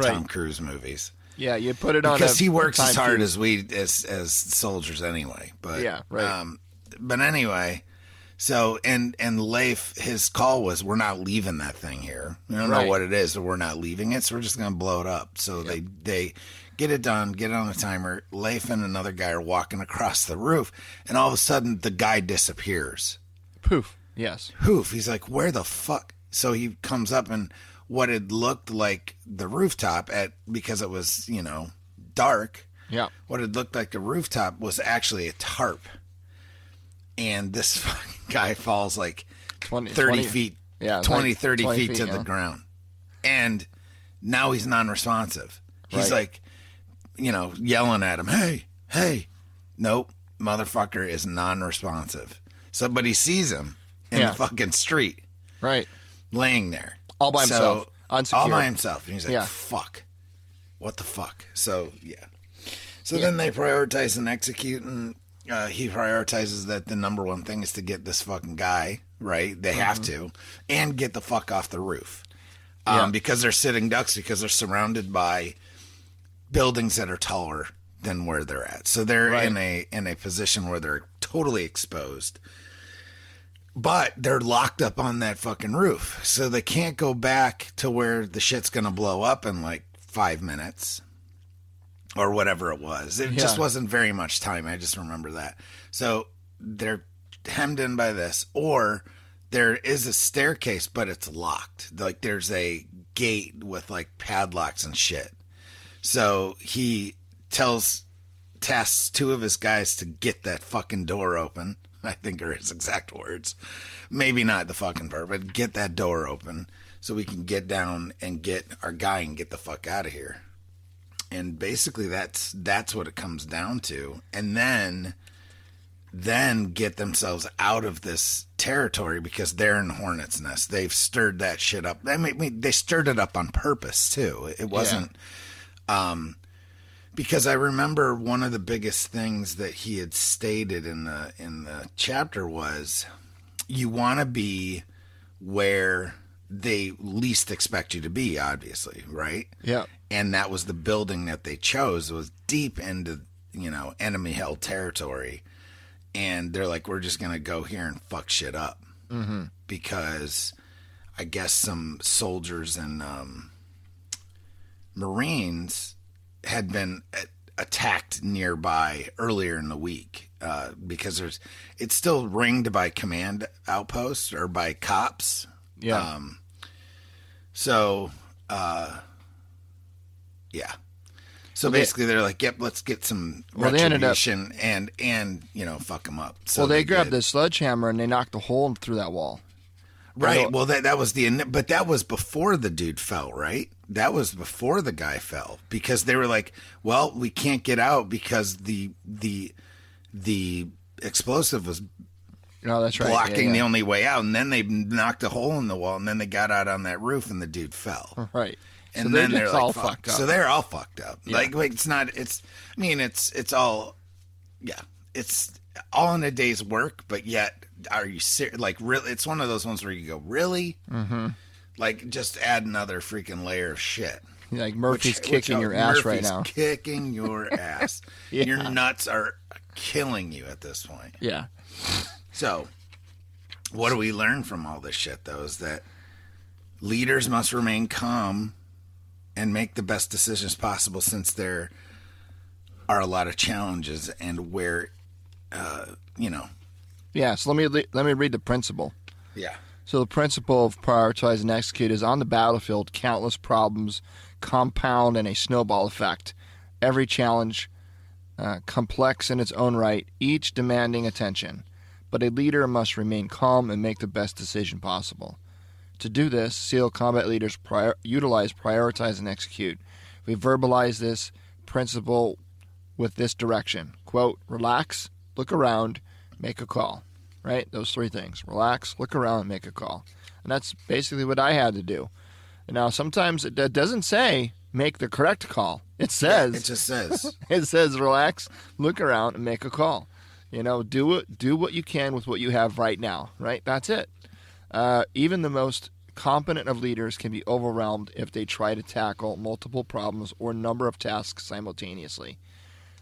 Tom Cruise movies. Yeah, you put it on because he works as hard as we as soldiers anyway. But yeah, right. But anyway, so and Leif, his call was, we're not leaving that thing here. We don't know what it is, but we're not leaving it, so we're just gonna blow it up. So they get it done, get it on the timer. Leif and another guy are walking across the roof, and all of a sudden the guy disappears. Poof. Yes. Poof. He's like, where the fuck? So he comes up, and what had looked like the rooftop because it was, dark. Yeah. What had looked like a rooftop was actually a tarp. And this fucking guy falls like 30 feet, 30 feet to the ground. And now he's non-responsive. He's like, yelling at him, hey. Nope. Motherfucker is non-responsive. So, but he sees him in the fucking street. Right. Laying there. All by himself. Unsecure. All by himself. And he's like, fuck. What the fuck? So, So then they prioritize and execute, and he prioritizes that the number one thing is to get this fucking guy, right? They have to. And get the fuck off the roof. Because they're sitting ducks, because they're surrounded by buildings that are taller than where they're at. So they're in a position where they're totally exposed. But they're locked up on that fucking roof. So they can't go back to where the shit's going to blow up in like 5 minutes. Or whatever it was. It just wasn't very much time. I just remember that. So they're hemmed in by this. Or there is a staircase, but it's locked. Like there's a gate with like padlocks and shit. So he tasks two of his guys to get that fucking door open. I think are his exact words. Maybe not the fucking part, but get that door open so we can get down and get our guy and get the fuck out of here. And basically that's what it comes down to. And then get themselves out of this territory, because they're in the hornet's nest. They've stirred that shit up. I mean, they stirred it up on purpose too. It wasn't because I remember one of the biggest things that he had stated in the chapter was, you want to be where they least expect you to be, obviously, right? Yeah. And that was the building that they chose. It was deep into, enemy held territory. And they're like, we're just going to go here and fuck shit up. Mm-hmm. Because I guess some soldiers and Marines had been attacked nearby earlier in the week, because it's still ringed by command outposts or by cops. Yeah. So basically they're like, yep, let's get some retribution and fuck them up. So they grabbed the sledgehammer and they knocked a hole through that wall. Right. Well, that was but that was before the dude fell, right? That was before the guy fell, because they were like, well, we can't get out because the explosive was blocking the only way out. And then they knocked a hole in the wall, and then they got out on that roof, and the dude fell. Right. And so then they're like, all fucked up. So they're all fucked up. Yeah. Like it's not. It's. I mean, it's all. Yeah, it's all in a day's work, but yet, are you serious? Like, really, it's one of those ones where you go, really? Mm-hmm. Like, just add another freaking layer of shit. Like Murphy's kicking your ass right now. Murphy's kicking your ass. Yeah. Your nuts are killing you at this point. Yeah. So, what do we learn from all this shit, though, is that leaders must remain calm and make the best decisions possible, since there are a lot of challenges and where, Yeah, so let me read the principle. Yeah. So the principle of prioritize and execute is on the battlefield, countless problems compound in a snowball effect. Every challenge complex in its own right, each demanding attention. But a leader must remain calm and make the best decision possible. To do this, SEAL combat leaders utilize prioritize and execute. We verbalize this principle with this direction. Quote, relax, look around, make a call. Right? Those three things. Relax, look around, make a call. And that's basically what I had to do. Now, sometimes it doesn't say make the correct call. It says... Yeah, it just says. It says relax, look around, and make a call. Do what you can with what you have right now. Right? That's it. Even the most competent of leaders can be overwhelmed if they try to tackle multiple problems or number of tasks simultaneously.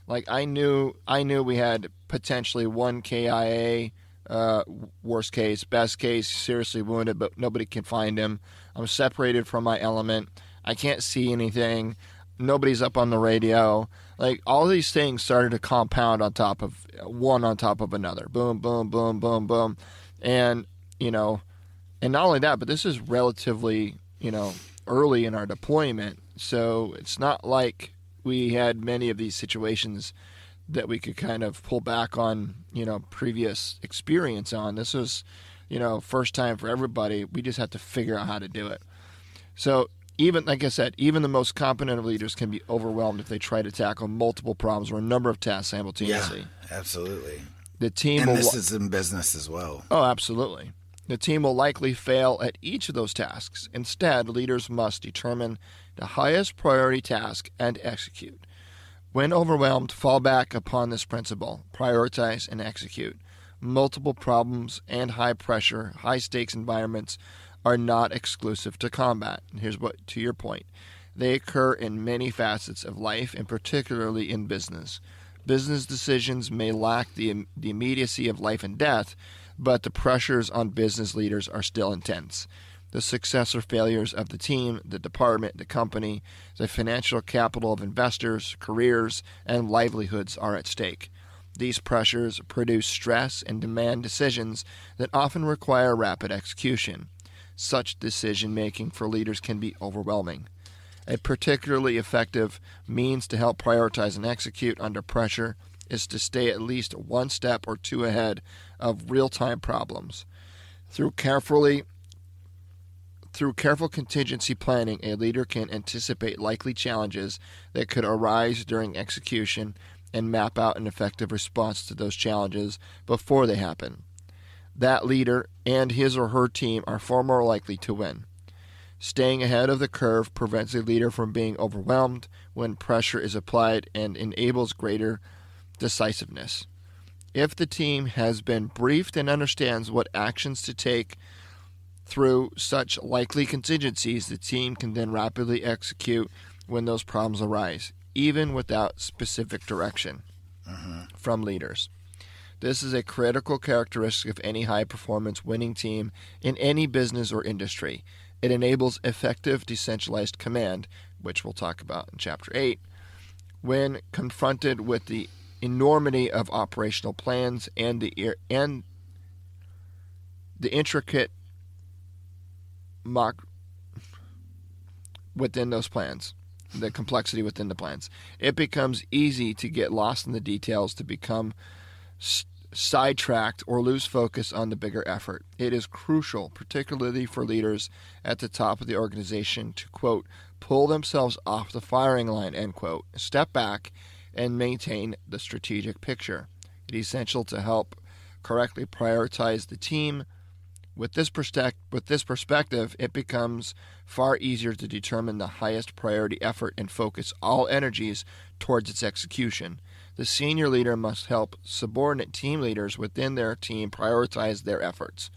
Like, I knew we had potentially one KIA... worst case, best case, seriously wounded, but nobody can find him. I'm separated from my element. I can't see anything. Nobody's up on the radio. Like, all these things started to compound on top of another. Boom, boom, boom, boom, boom. And, and not only that, but this is relatively, early in our deployment. So it's not like we had many of these situations that we could kind of pull back on, previous experience on. This was, first time for everybody. We just had to figure out how to do it. So even, like I said, even the most competent of leaders can be overwhelmed if they try to tackle multiple problems or a number of tasks simultaneously. Yeah, absolutely. The team and this is in business as well. Oh, absolutely. The team will likely fail at each of those tasks. Instead, leaders must determine the highest priority task and execute. When overwhelmed, fall back upon this principle. Prioritize and execute. Multiple problems and high-pressure, high-stakes environments are not exclusive to combat. And here's what, to your point, they occur in many facets of life, and particularly in business. Business decisions may lack the immediacy of life and death, but the pressures on business leaders are still intense. The success or failures of the team, the department, the company, the financial capital of investors, careers, and livelihoods are at stake. These pressures produce stress and demand decisions that often require rapid execution. Such decision-making for leaders can be overwhelming. A particularly effective means to help prioritize and execute under pressure is to stay at least one step or two ahead of real-time problems. Through careful contingency planning, a leader can anticipate likely challenges that could arise during execution and map out an effective response to those challenges before they happen. That leader and his or her team are far more likely to win. Staying ahead of the curve prevents a leader from being overwhelmed when pressure is applied and enables greater decisiveness. If the team has been briefed and understands what actions to take through such likely contingencies, the team can then rapidly execute when those problems arise, even without specific direction from leaders. This is a critical characteristic of any high-performance winning team in any business or industry. It enables effective decentralized command, which we'll talk about in Chapter 8, when confronted with the enormity of operational plans and the intricate within those plans, the complexity within the plans. It becomes easy to get lost in the details, to become sidetracked or lose focus on the bigger effort. It is crucial, particularly for leaders at the top of the organization, to, quote, pull themselves off the firing line, end quote, step back and maintain the strategic picture. It is essential to help correctly prioritize the team. With this perspective, it becomes far easier to determine the highest priority effort and focus all energies towards its execution. The senior leader must help subordinate team leaders within their team prioritize their efforts.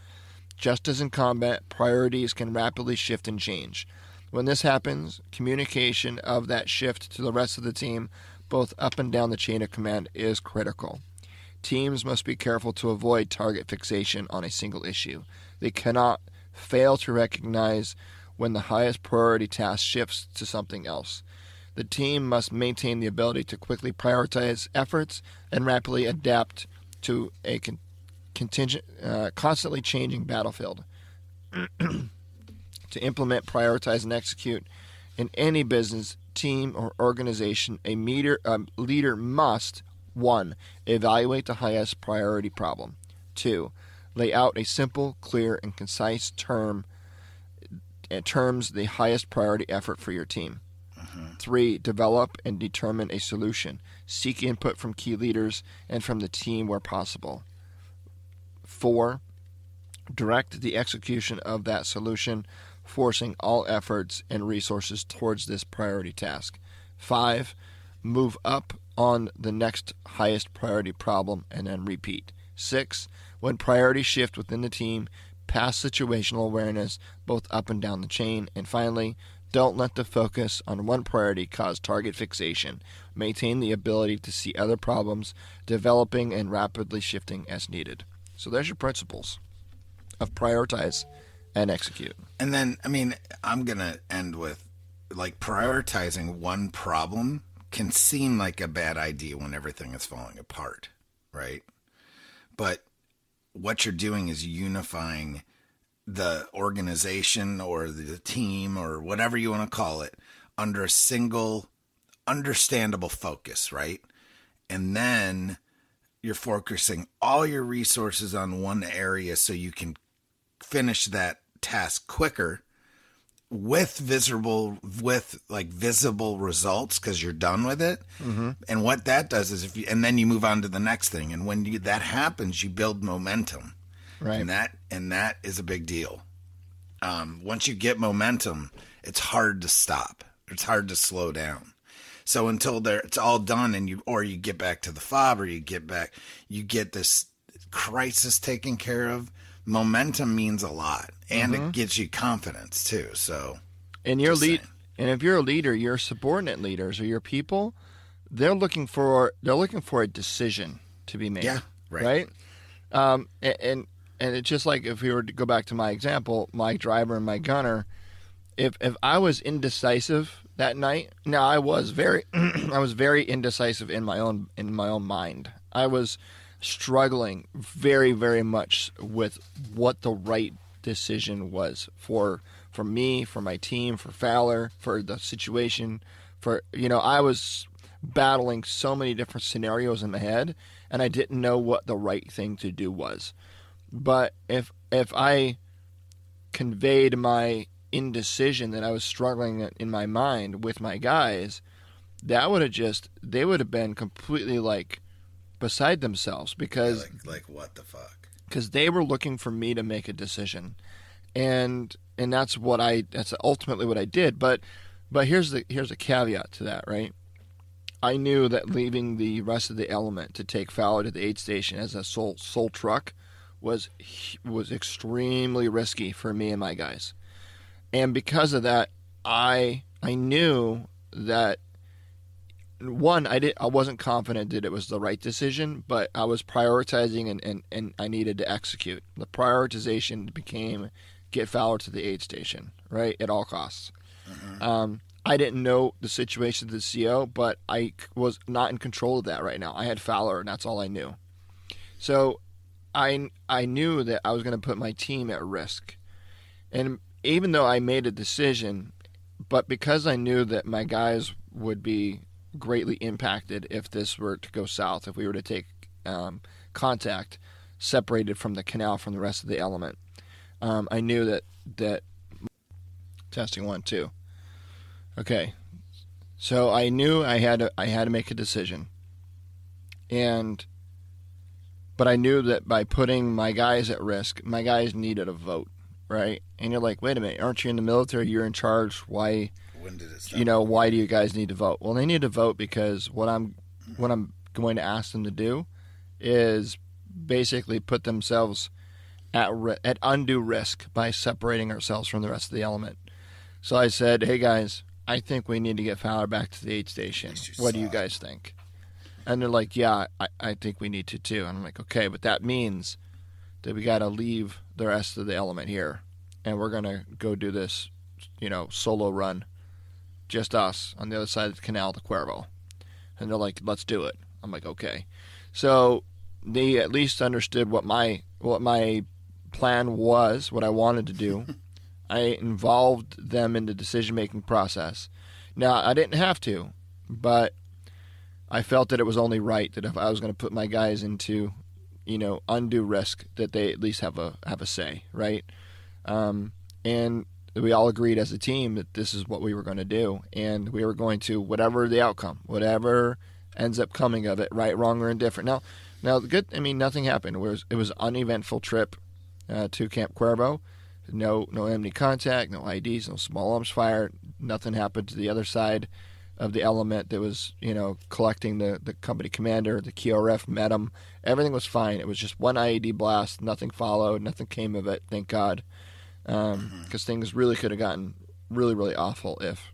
Just as in combat, priorities can rapidly shift and change. When this happens, communication of that shift to the rest of the team, both up and down the chain of command, is critical. Teams must be careful to avoid target fixation on a single issue. They cannot fail to recognize when the highest priority task shifts to something else. The team must maintain the ability to quickly prioritize efforts and rapidly adapt to a constantly changing battlefield. To implement, prioritize, and execute in any business, team, or organization, a leader must 1. Evaluate the highest priority problem. 2. Lay out a simple, clear, and concise terms the highest priority effort for your team. 3. Develop and determine a solution. Seek input from key leaders and from the team where possible. 4. Direct the execution of that solution, forcing all efforts and resources towards this priority task. 5. Move up on the next highest priority problem and then repeat. 6. When priorities shift within the team, pass situational awareness both up and down the chain. And finally, don't let the focus on one priority cause target fixation. Maintain the ability to see other problems developing and rapidly shifting as needed. So there's your principles of prioritize and execute. And then, I'm going to end with, prioritizing one problem can seem like a bad idea when everything is falling apart, right? But what you're doing is unifying the organization or the team or whatever you want to call it under a single understandable focus, right? And then you're focusing all your resources on one area so you can finish that task quicker with visible results because you're done with it. Mm-hmm. And what that does is and then you move on to the next thing. And when that happens, you build momentum. Right. And that is a big deal. Once you get momentum, it's hard to stop. It's hard to slow down. So until it's all done and you get back to the fob or you get this crisis taken care of, momentum means a lot, and it gives you confidence too. So, and if you're a leader, your subordinate leaders or your people, they're looking for a decision to be made. Yeah, right. And it's just like if we were to go back to my example, my driver and my gunner. If I was indecisive that night, now I was very indecisive in my own mind. I was struggling very, very much with what the right decision was for me, for my team, for Fowler, for the situation. I was battling so many different scenarios in my head, and I didn't know what the right thing to do was. But if I conveyed my indecision that I was struggling in my mind with my guys, they would have been completely beside themselves because what the fuck? Because they were looking for me to make a decision, and that's ultimately what I did. But here's a caveat to that, right? I knew that leaving the rest of the element to take Fowler to the aid station as a sole truck was extremely risky for me and my guys. And because of that, I knew that, one, I wasn't confident that it was the right decision, but I was prioritizing and I needed to execute. The prioritization became get Fowler to the aid station, right, at all costs. Mm-hmm. I didn't know the situation of the CO, but I was not in control of that right now. I had Fowler, and that's all I knew. So I knew that I was going to put my team at risk. And even though I made a decision, but because I knew that my guys would be greatly impacted if this were to go south, if we were to take contact separated from the canal from the rest of the element, I knew that testing 1, 2. Okay, so I knew I had to make a decision, but I knew that by putting my guys at risk, my guys needed a vote, right? And you're like, wait a minute, aren't you in the military? You're in charge. Why? When did it start? Why do you guys need to vote? Well, they need to vote because what I'm going to ask them to do is basically put themselves at undue risk by separating ourselves from the rest of the element. So I said, hey guys, I think we need to get Fowler back to the aid station. What do you guys think? And they're like, yeah, I think we need to too. And I'm like, okay, but that means that we got to leave the rest of the element here. And we're going to go do this, solo run, just us on the other side of the canal to Cuervo. And they're like, let's do it. I'm like, okay. So they at least understood what my plan was, what I wanted to do. I involved them in the decision-making process. Now, I didn't have to, but I felt that it was only right that if I was going to put my guys into, undue risk, that they at least have a say, right? And we all agreed as a team that this is what we were going to do, and we were going to, whatever the outcome, whatever ends up coming of it, right, wrong, or indifferent. Now, nothing happened. It was an uneventful trip to Camp Cuervo. No enemy contact, no IDs, no small arms fire. Nothing happened to the other side of the element that was, collecting the company commander. The QRF met him. Everything was fine. It was just one IED blast. Nothing followed. Nothing came of it, thank God. Because things really could have gotten really, really awful if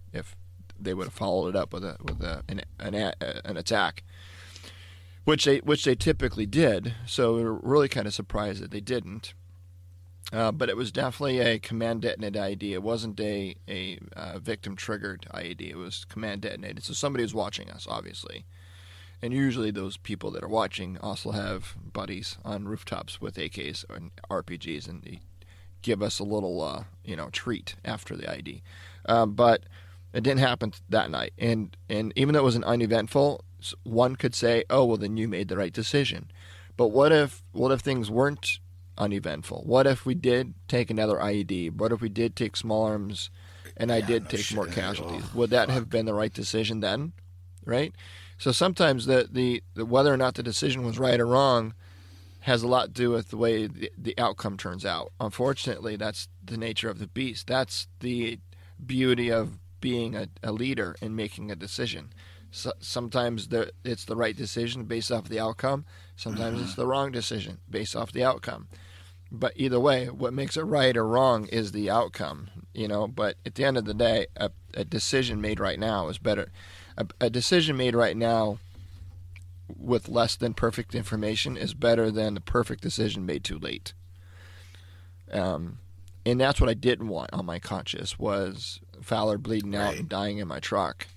they would have followed it up with an attack, which they typically did. So we were really kind of surprised that they didn't. But it was definitely a command detonated IED. It wasn't a victim triggered IED. It was command detonated. So somebody was watching us, obviously. And usually those people that are watching also have buddies on rooftops with AKs and RPGs, and they give us a little treat after the IED. But it didn't happen that night. And even though it was an uneventful, one could say, oh, well, then you made the right decision. But what if things weren't uneventful? What if we did take another IED? What if we did take small arms and I did take more casualties? Would that have been the right decision then? Right? So sometimes the whether or not the decision was right or wrong has a lot to do with the way the outcome turns out. Unfortunately, that's the nature of the beast. That's the beauty of being a leader and making a decision. So sometimes it's the right decision based off the outcome. Sometimes it's the wrong decision based off the outcome. But either way, what makes it right or wrong is the outcome, But at the end of the day, a decision made right now is better. A decision made right now with less than perfect information is better than the perfect decision made too late. And that's what I didn't want on my conscience, was Fowler bleeding out and dying in my truck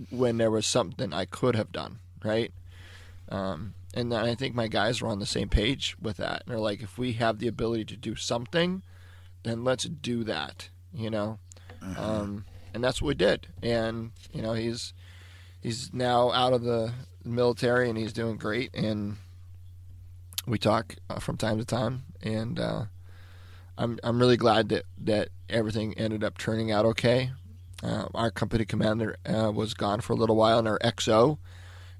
when there was something I could have done, right? And then I think my guys were on the same page with that. They're like, if we have the ability to do something, then let's do that, And that's what we did. And, he's now out of the military and he's doing great. And we talk from time to time. And I'm really glad that everything ended up turning out okay. Our company commander was gone for a little while, and our XO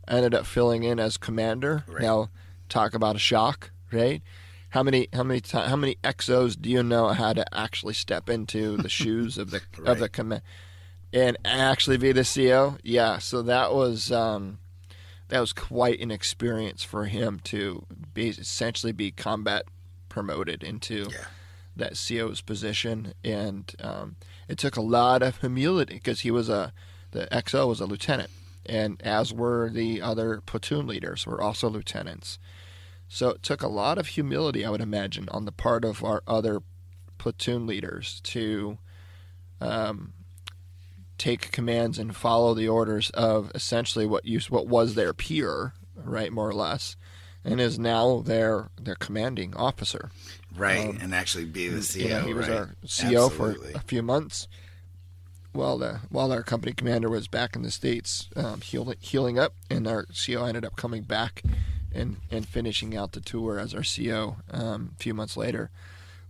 ended up filling in as commander. Right. Now, talk about a shock, right? How many XOs do you know had to actually step into the shoes of the of the command and actually be the CO? Yeah, so that was quite an experience for him to essentially be combat promoted into that CO's position, and it took a lot of humility because the XO was a lieutenant, and as were the other platoon leaders, were also lieutenants. So it took a lot of humility, I would imagine, on the part of our other platoon leaders to take commands and follow the orders of essentially what was their peer, right, more or less, and is now their commanding officer. Right, and actually be the CO. He was our CO for a few months while our company commander was back in the States healing up, and our CO ended up coming back and finishing out the tour as our CO a few months later,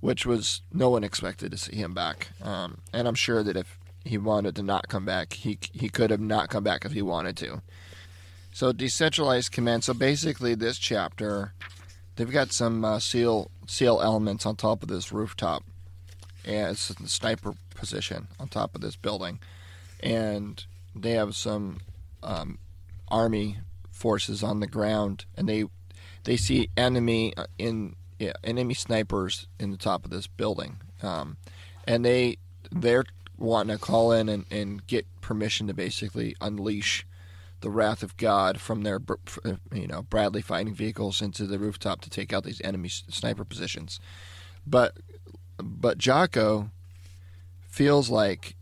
which was no one expected to see him back. And I'm sure that if he wanted to not come back, he could have not come back if he wanted to. So decentralized command. So basically this chapter, they've got some SEAL elements on top of this rooftop. And it's a sniper position on top of this building. And they have some Army forces on the ground, and they see enemy snipers in the top of this building, and they're wanting to call in and get permission to basically unleash the wrath of God from their Bradley fighting vehicles into the rooftop to take out these enemy sniper positions. But Jocko feels like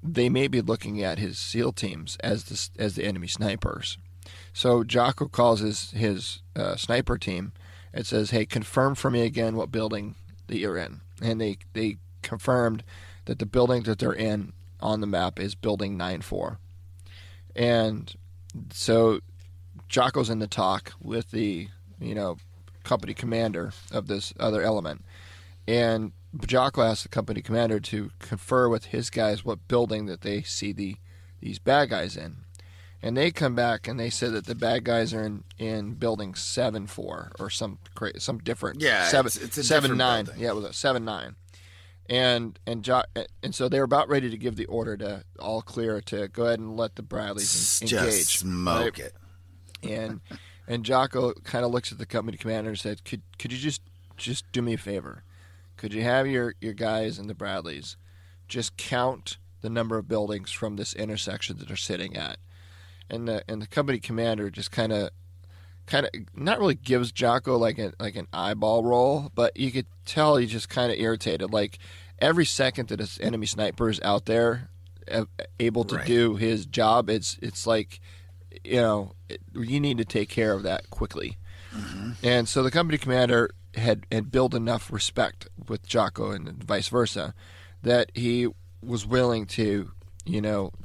they may be looking at his SEAL teams as the enemy snipers. So Jocko calls his sniper team and says, "Hey, confirm for me again what building that you're in." And they confirmed that the building that they're in on the map is building 9-4. And so Jocko's in the talk with the company commander of this other element, and Jocko asks the company commander to confer with his guys what building that they see these bad guys in. And they come back and they say that the bad guys are in building 7-4 or some different. Yeah, it's a 7-9. building. Yeah, it was a 7-9. And so they're about ready to give the order to all clear to go ahead and let the Bradleys engage. Just smoke it. And Jocko kind of looks at the company commander and said, "Could you just do me a favor? Could you have your guys and the Bradleys just count the number of buildings from this intersection that they're sitting at?" And the company commander just kind of not really gives Jocko like an eyeball roll, but you could tell he's just kind of irritated. Like every second that his enemy sniper is out there able to do his job, it's like you need to take care of that quickly. Mm-hmm. And so the company commander had built enough respect with Jocko and vice versa that he was willing to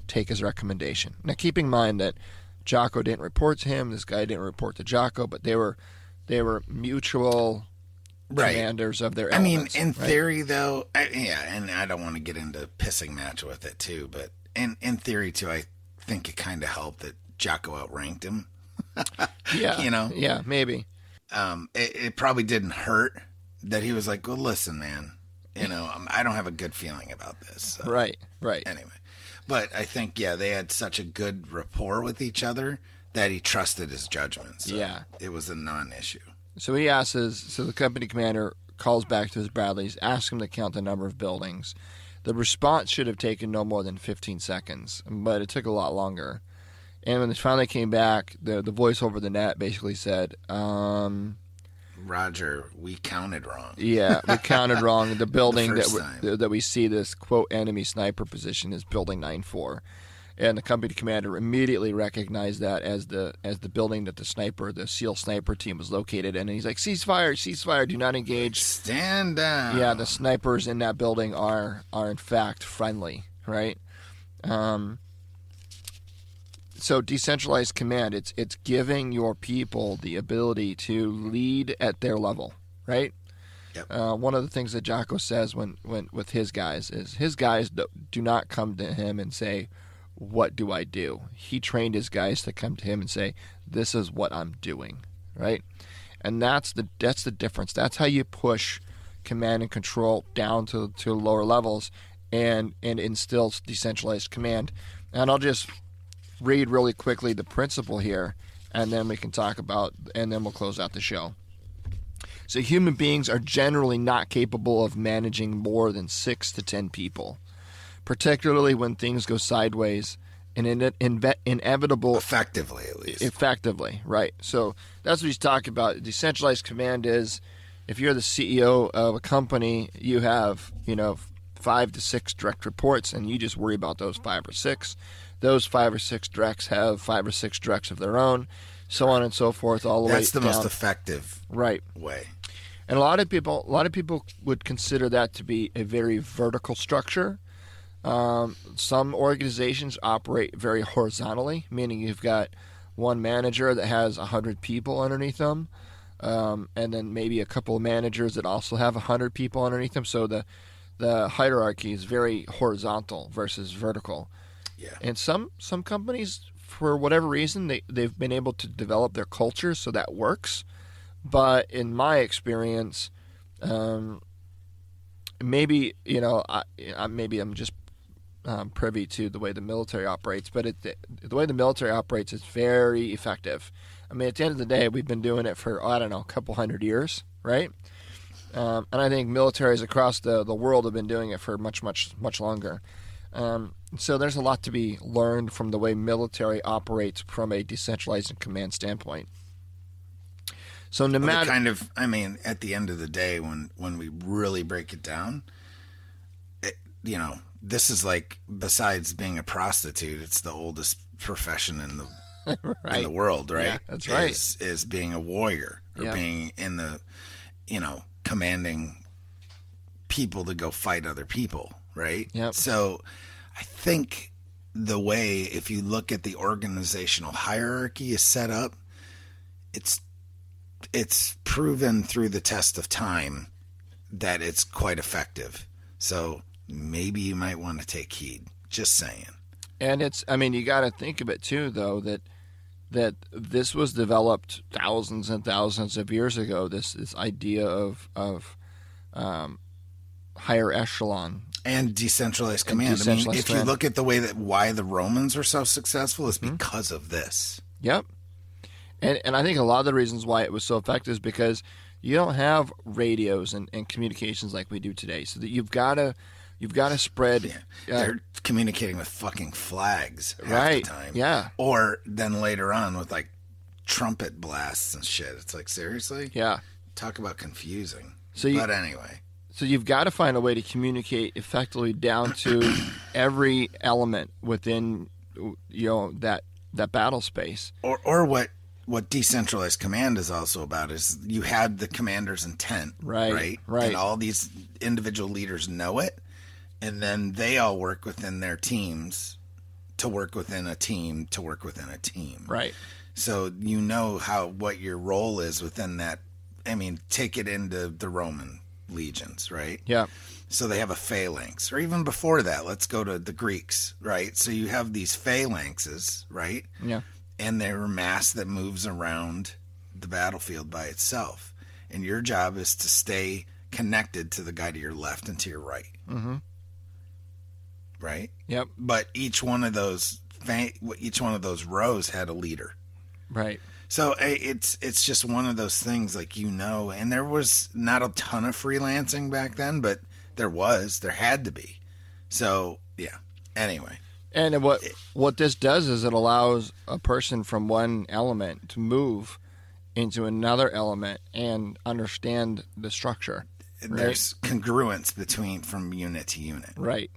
take his recommendation. Now, keeping in mind that Jocko didn't report to him, this guy didn't report to Jocko, but they were mutual commanders of their elements. In theory, though, and I don't want to get into pissing match with it too, but in theory too, I think it kind of helped that Jocko outranked him. Yeah, yeah, maybe. It probably didn't hurt that he was like, "Well, listen, man, I don't have a good feeling about this." So. Right. Anyway. But I think, they had such a good rapport with each other that he trusted his judgment. So it was a non-issue. So the company commander calls back to his Bradleys, asks him to count the number of buildings. The response should have taken no more than 15 seconds, but it took a lot longer. And when they finally came back, the voice over the net basically said, Roger, we counted wrong. Yeah, we counted wrong. The building that we see this, quote, enemy sniper position is building 9-4. And the company commander immediately recognized that as the building that the SEAL sniper team was located in. And he's like, ceasefire, do not engage. Stand down. Yeah, the snipers in that building are in fact friendly, right? So decentralized command, it's giving your people the ability to lead at their level, right? Yep. One of the things that Jocko says when with his guys is his guys do not come to him and say, "What do I do?" He trained his guys to come to him and say, "This is what I'm doing," right? And that's the difference. That's how you push command and control down to lower levels and instill decentralized command. And I'll just read really quickly the principle here, and then we can talk about, and then we'll close out the show. So human beings are generally not capable of managing more than 6 to 10 people, particularly when things go sideways and inevitable. Effectively, at least. Effectively, right. So that's what he's talking about. Decentralized command is, if you're the CEO of a company, you have 5 to 6 direct reports, and you just worry about those 5 or 6. Those 5 or 6 directs have 5 or 6 directs of their own, so on and so forth, all the way down. That's the most effective way. And a lot of people would consider that to be a very vertical structure. Some organizations operate very horizontally, meaning you've got one manager that has 100 people underneath them, and then maybe a couple of managers that also have 100 people underneath them. So the hierarchy is very horizontal versus vertical. Yeah. And some companies, for whatever reason, they've been able to develop their culture so that works. But in my experience, maybe I'm just privy to the way the military operates, but the way the military operates is very effective. I mean, at the end of the day, we've been doing it for, I don't know, a couple hundred years, right? And I think militaries across the world have been doing it for much, much, much longer. So there's a lot to be learned from the way military operates from a decentralized command standpoint. So no matter at the end of the day, when we really break it down, this is like, besides being a prostitute, it's the oldest profession in the right. in the world, right? Yeah, that's right. Is being a warrior, or being in the, commanding people to go fight other people, right? Yep. So I think the way, if you look at the organizational hierarchy is set up, it's proven through the test of time that it's quite effective. So maybe you might want to take heed. Just saying. And you got to think of it too, though, that this was developed thousands and thousands of years ago. This idea of higher echelon and decentralized command. If you look at the way why the Romans were so successful, is because of this. Yep. And I think a lot of the reasons why it was so effective is because you don't have radios and communications like we do today. So that you've got to spread. Yeah. They're communicating with fucking flags half right. the time. Yeah. Or then later on with like trumpet blasts and shit. It's like, seriously? Yeah. Talk about confusing. But anyway. So you've got to find a way to communicate effectively down to every element within that battle space. Or what decentralized command is also about is you had the commander's intent, right? And all these individual leaders know it, and then they all work within their teams to work within a team to work within a team. Right. So what your role is within that. I mean, take it into the Roman legions, right? Yeah. So they have a phalanx, or even before that, let's go to the Greeks, right? So you have these phalanxes, right? Yeah. And they're a mass that moves around the battlefield by itself. And your job is to stay connected to the guy to your left and to your right. Mm-hmm. Right? Yep. But each one of those rows had a leader. Right. So it's just one of those things, like, and there was not a ton of freelancing back then, but there had to be. So, yeah. Anyway. And what this does is it allows a person from one element to move into another element and understand the structure. Right? There's congruence from unit to unit. Right.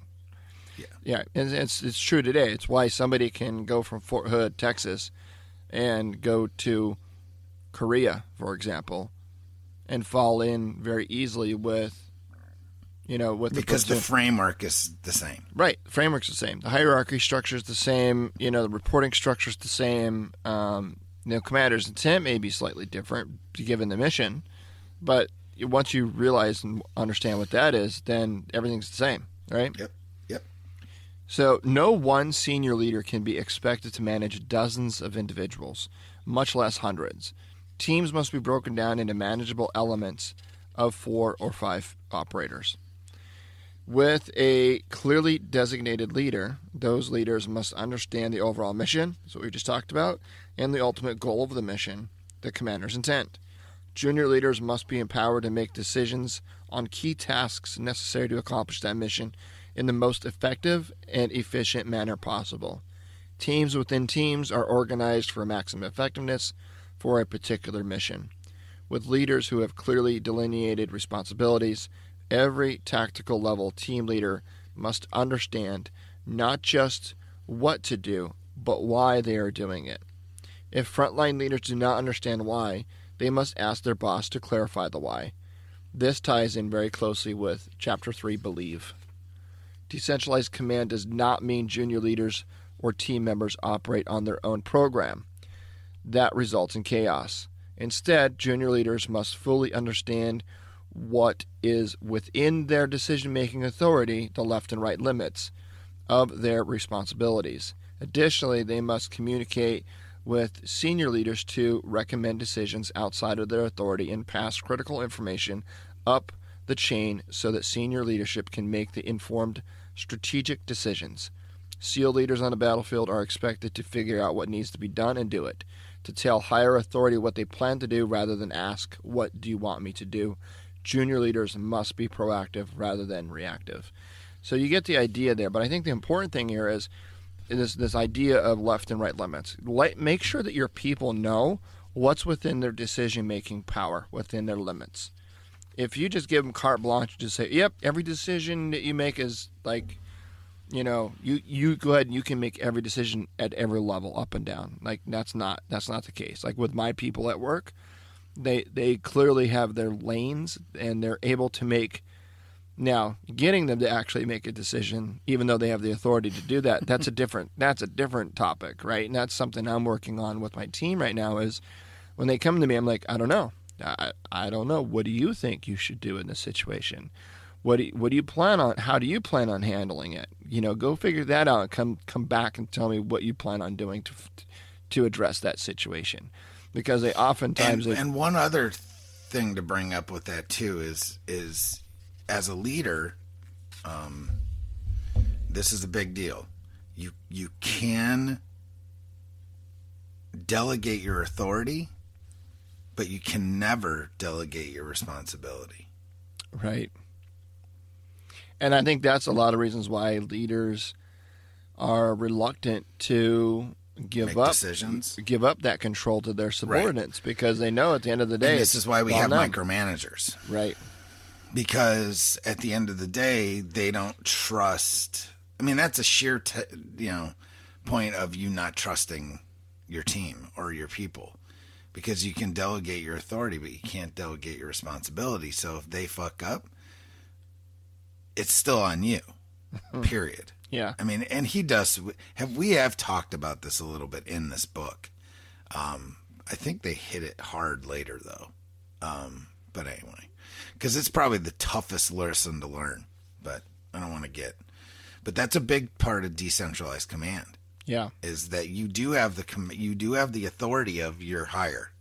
Yeah. Yeah. And it's true today. It's why somebody can go from Fort Hood, Texas, and go to Korea, for example, and fall in very easily with because the framework is the same. Right. The framework's the same. The hierarchy structure is the same. The reporting structure is the same. Commander's intent may be slightly different given the mission, but once you realize and understand what that is, then everything's the same, right? Yep. So no one senior leader can be expected to manage dozens of individuals, much less hundreds. Teams must be broken down into manageable elements of 4 or 5 operators. With a clearly designated leader, those leaders must understand the overall mission, that's what we just talked about, and the ultimate goal of the mission, the commander's intent. Junior leaders must be empowered to make decisions on key tasks necessary to accomplish that mission in the most effective and efficient manner possible. Teams within teams are organized for maximum effectiveness for a particular mission. With leaders who have clearly delineated responsibilities, every tactical level team leader must understand not just what to do, but why they are doing it. If frontline leaders do not understand why, they must ask their boss to clarify the why. This ties in very closely with Chapter 3, Believe. Decentralized command does not mean junior leaders or team members operate on their own program. That results in chaos. Instead, junior leaders must fully understand what is within their decision-making authority, the left and right limits of their responsibilities. Additionally, they must communicate with senior leaders to recommend decisions outside of their authority and pass critical information up the chain so that senior leadership can make the informed strategic decisions. SEAL leaders on the battlefield are expected to figure out what needs to be done and do it, to tell higher authority what they plan to do rather than ask, what do you want me to do? Junior leaders must be proactive rather than reactive. So you get the idea there, but I think the important thing here is this idea of left and right limits. Make sure that your people know what's within their decision-making power, within their limits. If you just give them carte blanche, just say, yep, every decision that you make is like, you go ahead and you can make every decision at every level, up and down. Like, that's not the case. Like with my people at work, they clearly have their lanes and they're able to make. Now, getting them to actually make a decision, even though they have the authority to do that, that's a different topic, right? And that's something I'm working on with my team right now. Is when they come to me, I'm like, I don't know. I don't know. What do you think you should do in this situation? What do you plan on? How do you plan on handling it? Go figure that out and come back and tell me what you plan on doing to address that situation. Because they oftentimes and one other thing to bring up with that too is as a leader, this is a big deal. You can delegate your authority, but you can never delegate your responsibility. Right. And I think that's a lot of reasons why leaders are reluctant to give up that control to their subordinates, right? Because they know at the end of the day, and this is why we have micromanagers, right? Because at the end of the day, they don't trust. I mean, that's a sheer, point of you not trusting your team or your people, because you can delegate your authority, but you can't delegate your responsibility. So if they fuck up, it's still on you. Period. Yeah. I mean, and he does. We have talked about this a little bit in this book. I think they hit it hard later, though. But anyway, because it's probably the toughest lesson to learn. But I don't want to get. But that's a big part of decentralized command. Yeah. Is that you do have the authority of your higher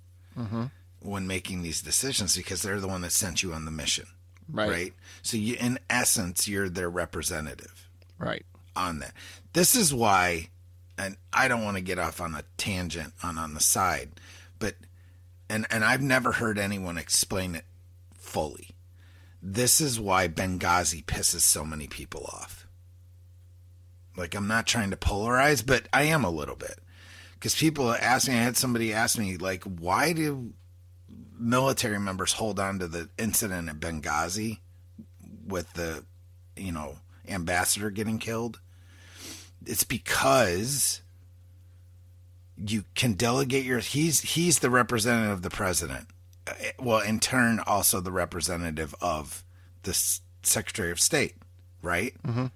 when making these decisions, because they're the one that sent you on the mission. Right. So you, in essence, you're their representative. Right. On that. This is why, and I don't want to get off on a tangent on the side, but and I've never heard anyone explain it fully. This is why Benghazi pisses so many people off. Like, I'm not trying to polarize, but I am a little bit. Because people ask me, I had somebody ask me, like, why do military members hold on to the incident at Benghazi with the, ambassador getting killed? It's because you can delegate he's the representative of the president. Well, in turn, also the representative of the Secretary of State, right? Mm-hmm.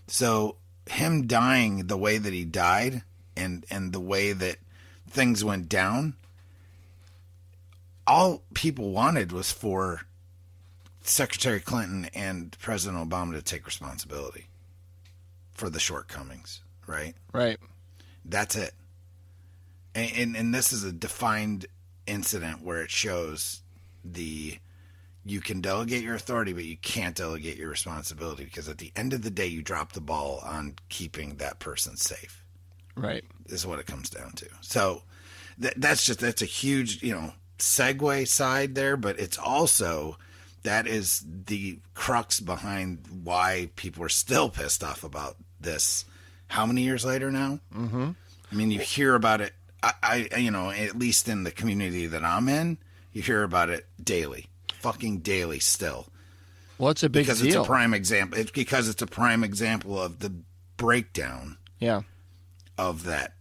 So him dying the way that he died and the way that things went down, all people wanted was for Secretary Clinton and President Obama to take responsibility for the shortcomings, right? Right. That's it. And this is a defined incident where it shows you can delegate your authority, but you can't delegate your responsibility, because at the end of the day, you drop the ball on keeping that person safe. Right. Is what it comes down to. So that's a huge, segue side there, but it's also, that is the crux behind why people are still pissed off about this. How many years later now? Mm-hmm. I mean, you hear about it. I at least in the community that I'm in, you hear about it daily, fucking daily still. Well, it's a big deal. It's a prime example. It's because it's a prime example of the breakdown. Yeah. Of that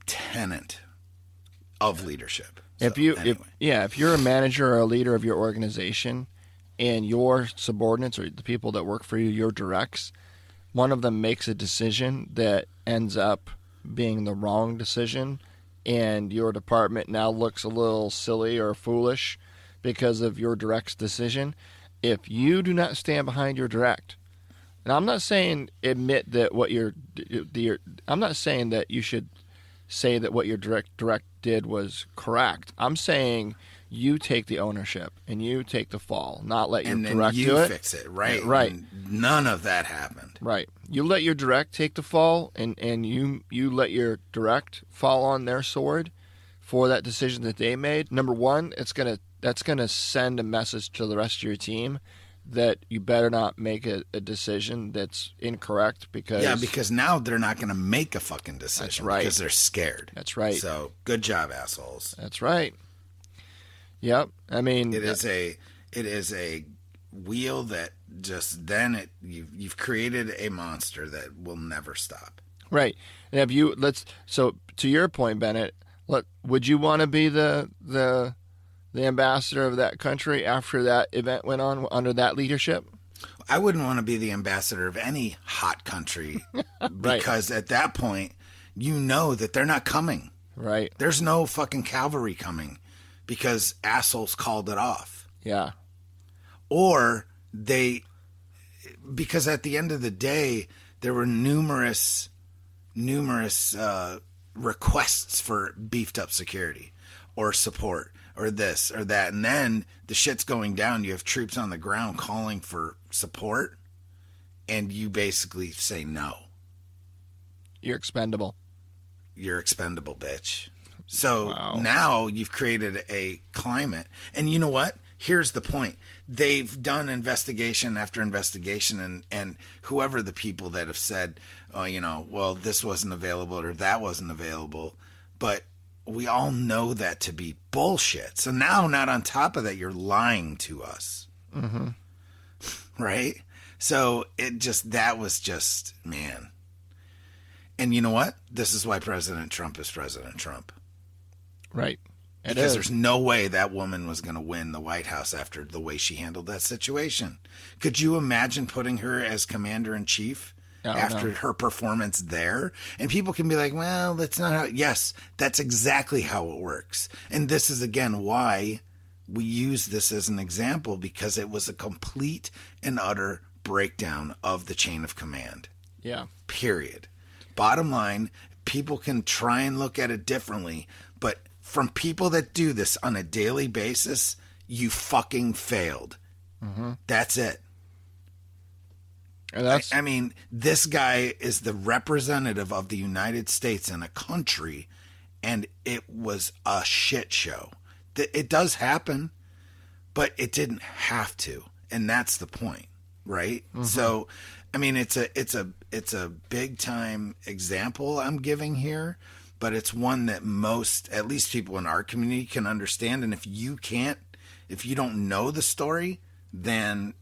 tenet of leadership. If you're a manager or a leader of your organization, and your subordinates or the people that work for you, your directs, one of them makes a decision that ends up being the wrong decision, and your department now looks a little silly or foolish because of your direct's decision, if you do not stand behind your direct, and I'm not saying admit that I'm not saying that you should say that what your direct did was correct. I'm saying you take the ownership and you take the fall, not let your direct do it. And then you fix it, right? Right. And none of that happened. Right. You let your direct take the fall, and you let your direct fall on their sword for that decision that they made. Number one, that's gonna send a message to the rest of your team that you better not make a decision that's incorrect because now they're not going to make a fucking decision. That's right. Because they're scared. That's right. So good job, assholes. That's right. Yep. I mean, it is a wheel that just then you've created a monster that will never stop. Right. And so to your point, Bennett, would you want to be the ambassador of that country after that event went on under that leadership? I wouldn't want to be the ambassador of any hot country because at that point, you know that they're not coming. Right. There's no fucking cavalry coming because assholes called it off. Yeah. Or because at the end of the day, there were numerous requests for beefed up security or support or this or that. And then the shit's going down. You have troops on the ground calling for support and you basically say no. You're expendable. You're expendable, bitch. So Now you've created a climate. And you know what? Here's the point. They've done investigation after investigation and whoever the people that have said, well, this wasn't available or that wasn't available. But we all know that to be bullshit. So now, not on top of that, you're lying to us. Mm-hmm. Right? So that was just, man. And you know what? This is why President Trump is President Trump. Right. Because there's no way that woman was going to win the White House after the way she handled that situation. Could you imagine putting her as commander-in-chief after her performance there? And people can be like, well, that's not how... Yes, that's exactly how it works. And this is, again, why we use this as an example, because it was a complete and utter breakdown of the chain of command. Yeah. Period. Bottom line, people can try and look at it differently, but from people that do this on a daily basis, you fucking failed. Mm-hmm. That's it. And I mean, this guy is the representative of the United States in a country, and it was a shit show. It does happen, but it didn't have to, and that's the point, right? Mm-hmm. So, I mean, it's a big time example I'm giving here, but it's one that most, at least people in our community, can understand. And if you don't know the story, then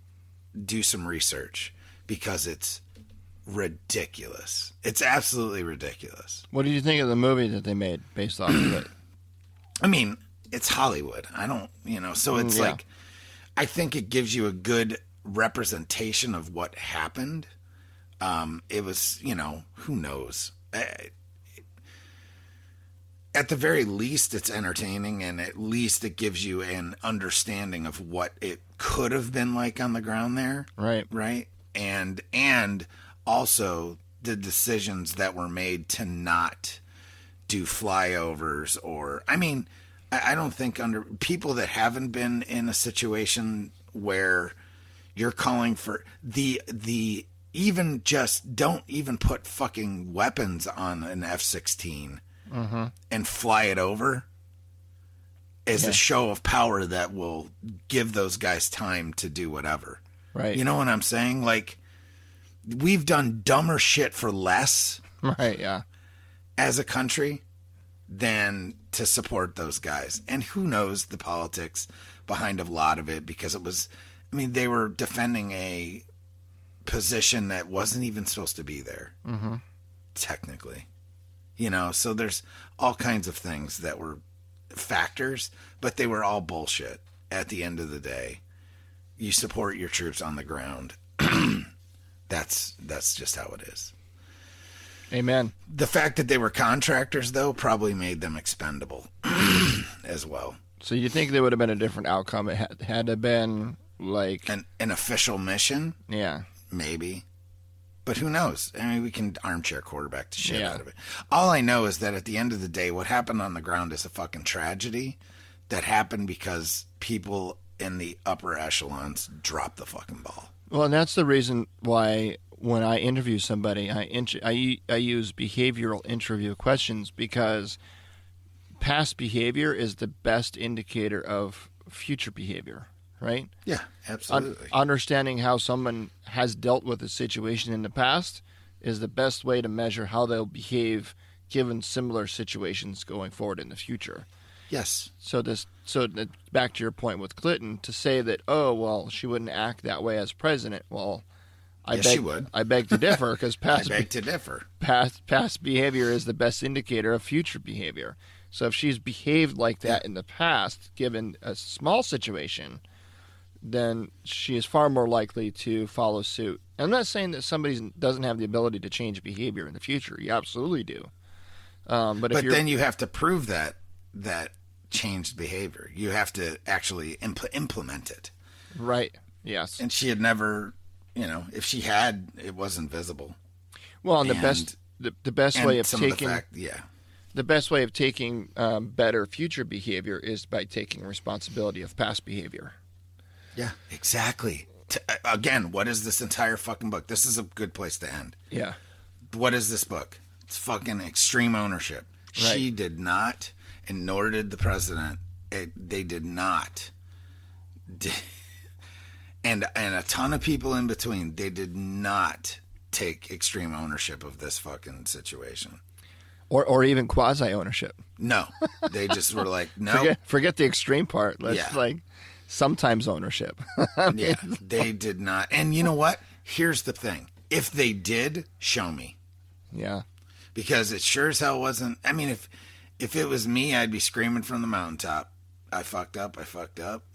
do some research, because it's ridiculous. It's absolutely ridiculous. What did you think of the movie that they made based off of it? I mean, it's Hollywood. So it's like, I think it gives you a good representation of what happened. It was, who knows? At the very least, it's entertaining, and at least it gives you an understanding of what it could have been like on the ground there. Right. Right. And also the decisions that were made to not do flyovers I don't think under people that haven't been in a situation where you're calling for the even just don't even put fucking weapons on an F-16 mm-hmm. and fly it over is a show of power that will give those guys time to do whatever. Right. You know what I'm saying? Like, we've done dumber shit for less. Right, yeah. As a country than to support those guys. And who knows the politics behind a lot of it, because they were defending a position that wasn't even supposed to be there. Mm-hmm. Technically. So there's all kinds of things that were factors, but they were all bullshit at the end of the day. You support your troops on the ground. That's just how it is. Amen. The fact that they were contractors, though, probably made them expendable as well. So you think there would have been a different outcome? It had to been like an official mission? Yeah. Maybe. But who knows? I mean, we can armchair quarterback the shit out of it. All I know is that at the end of the day, what happened on the ground is a fucking tragedy that happened because people in the upper echelons dropped the fucking ball. Well, and that's the reason why when I interview somebody, I use behavioral interview questions, because past behavior is the best indicator of future behavior, right? Yeah, absolutely. Understanding how someone has dealt with a situation in the past is the best way to measure how they'll behave given similar situations going forward in the future. Yes. So back to your point with Clinton, to say that, oh, well, she wouldn't act that way as president. Well, she would. I beg to differ, because past behavior is the best indicator of future behavior. So if she's behaved like that in the past, given a small situation, then she is far more likely to follow suit. I'm not saying that somebody doesn't have the ability to change behavior in the future. You absolutely do. But then you have to prove that changed behavior. You have to actually implement it. Right. Yes. And she had never, if she had, it wasn't visible. Well, and the best way of taking the best way of taking better future behavior is by taking responsibility of past behavior. Yeah, exactly. Again, what is this entire fucking book? This is a good place to end. Yeah. What is this book? It's fucking extreme ownership. Right. She did not, and nor did the president. They did not. And a ton of people in between, they did not take extreme ownership of this fucking situation. Or even quasi-ownership. No. They just were like, no. Forget the extreme part. Let's sometimes ownership. Yeah, they did not. And you know what? Here's the thing. If they did, show me. Yeah. Because it sure as hell wasn't. I mean, if it was me, I'd be screaming from the mountaintop, I fucked up,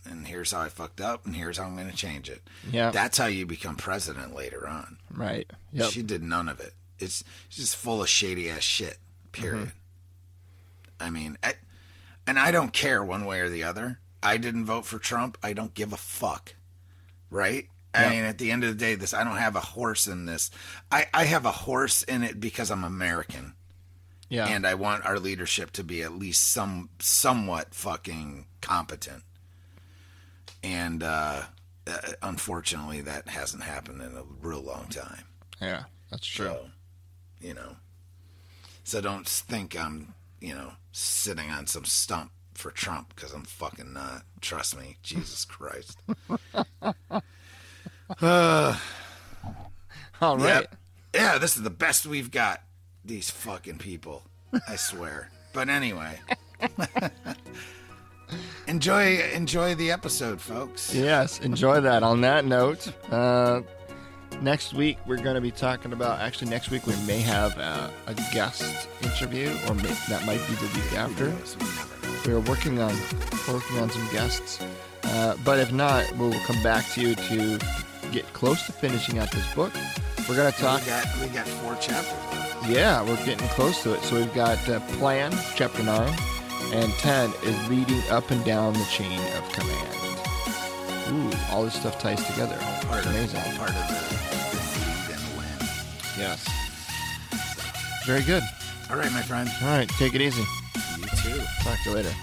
and here's how I fucked up, and here's how I'm going to change it. Yeah. That's how you become president later on. Right. Yep. She did none of it. It's just full of shady-ass shit, period. I mean, I don't care one way or the other. I didn't vote for Trump. I don't give a fuck. Right? I mean, at the end of the day, I don't have a horse in this. I have a horse in it because I'm American. Yeah. And I want our leadership to be at least somewhat fucking competent. And unfortunately, that hasn't happened in a real long time. Yeah, that's true. So, so don't think I'm, sitting on some stump for Trump, because I'm fucking not. Trust me. Jesus Christ. All right. Yeah, this is the best we've got. These fucking people. I swear. But anyway. Enjoy the episode, folks. Yes, enjoy that. On that note, next week we're going to be talking about, actually next week we may have a guest interview, or that might be the week after. We're working on some guests. But if not, we'll come back to you to get close to finishing out this book. We're going to talk. We got 4 chapters. Yeah, we're getting close to it. So we've got Plan, Chapter 9, and 10 is Leading Up and Down the Chain of Command. Ooh, all this stuff ties together. Amazing. All part of the lead and the win. Yes. Very good. All right, my friend. All right, take it easy. You too. Talk to you later.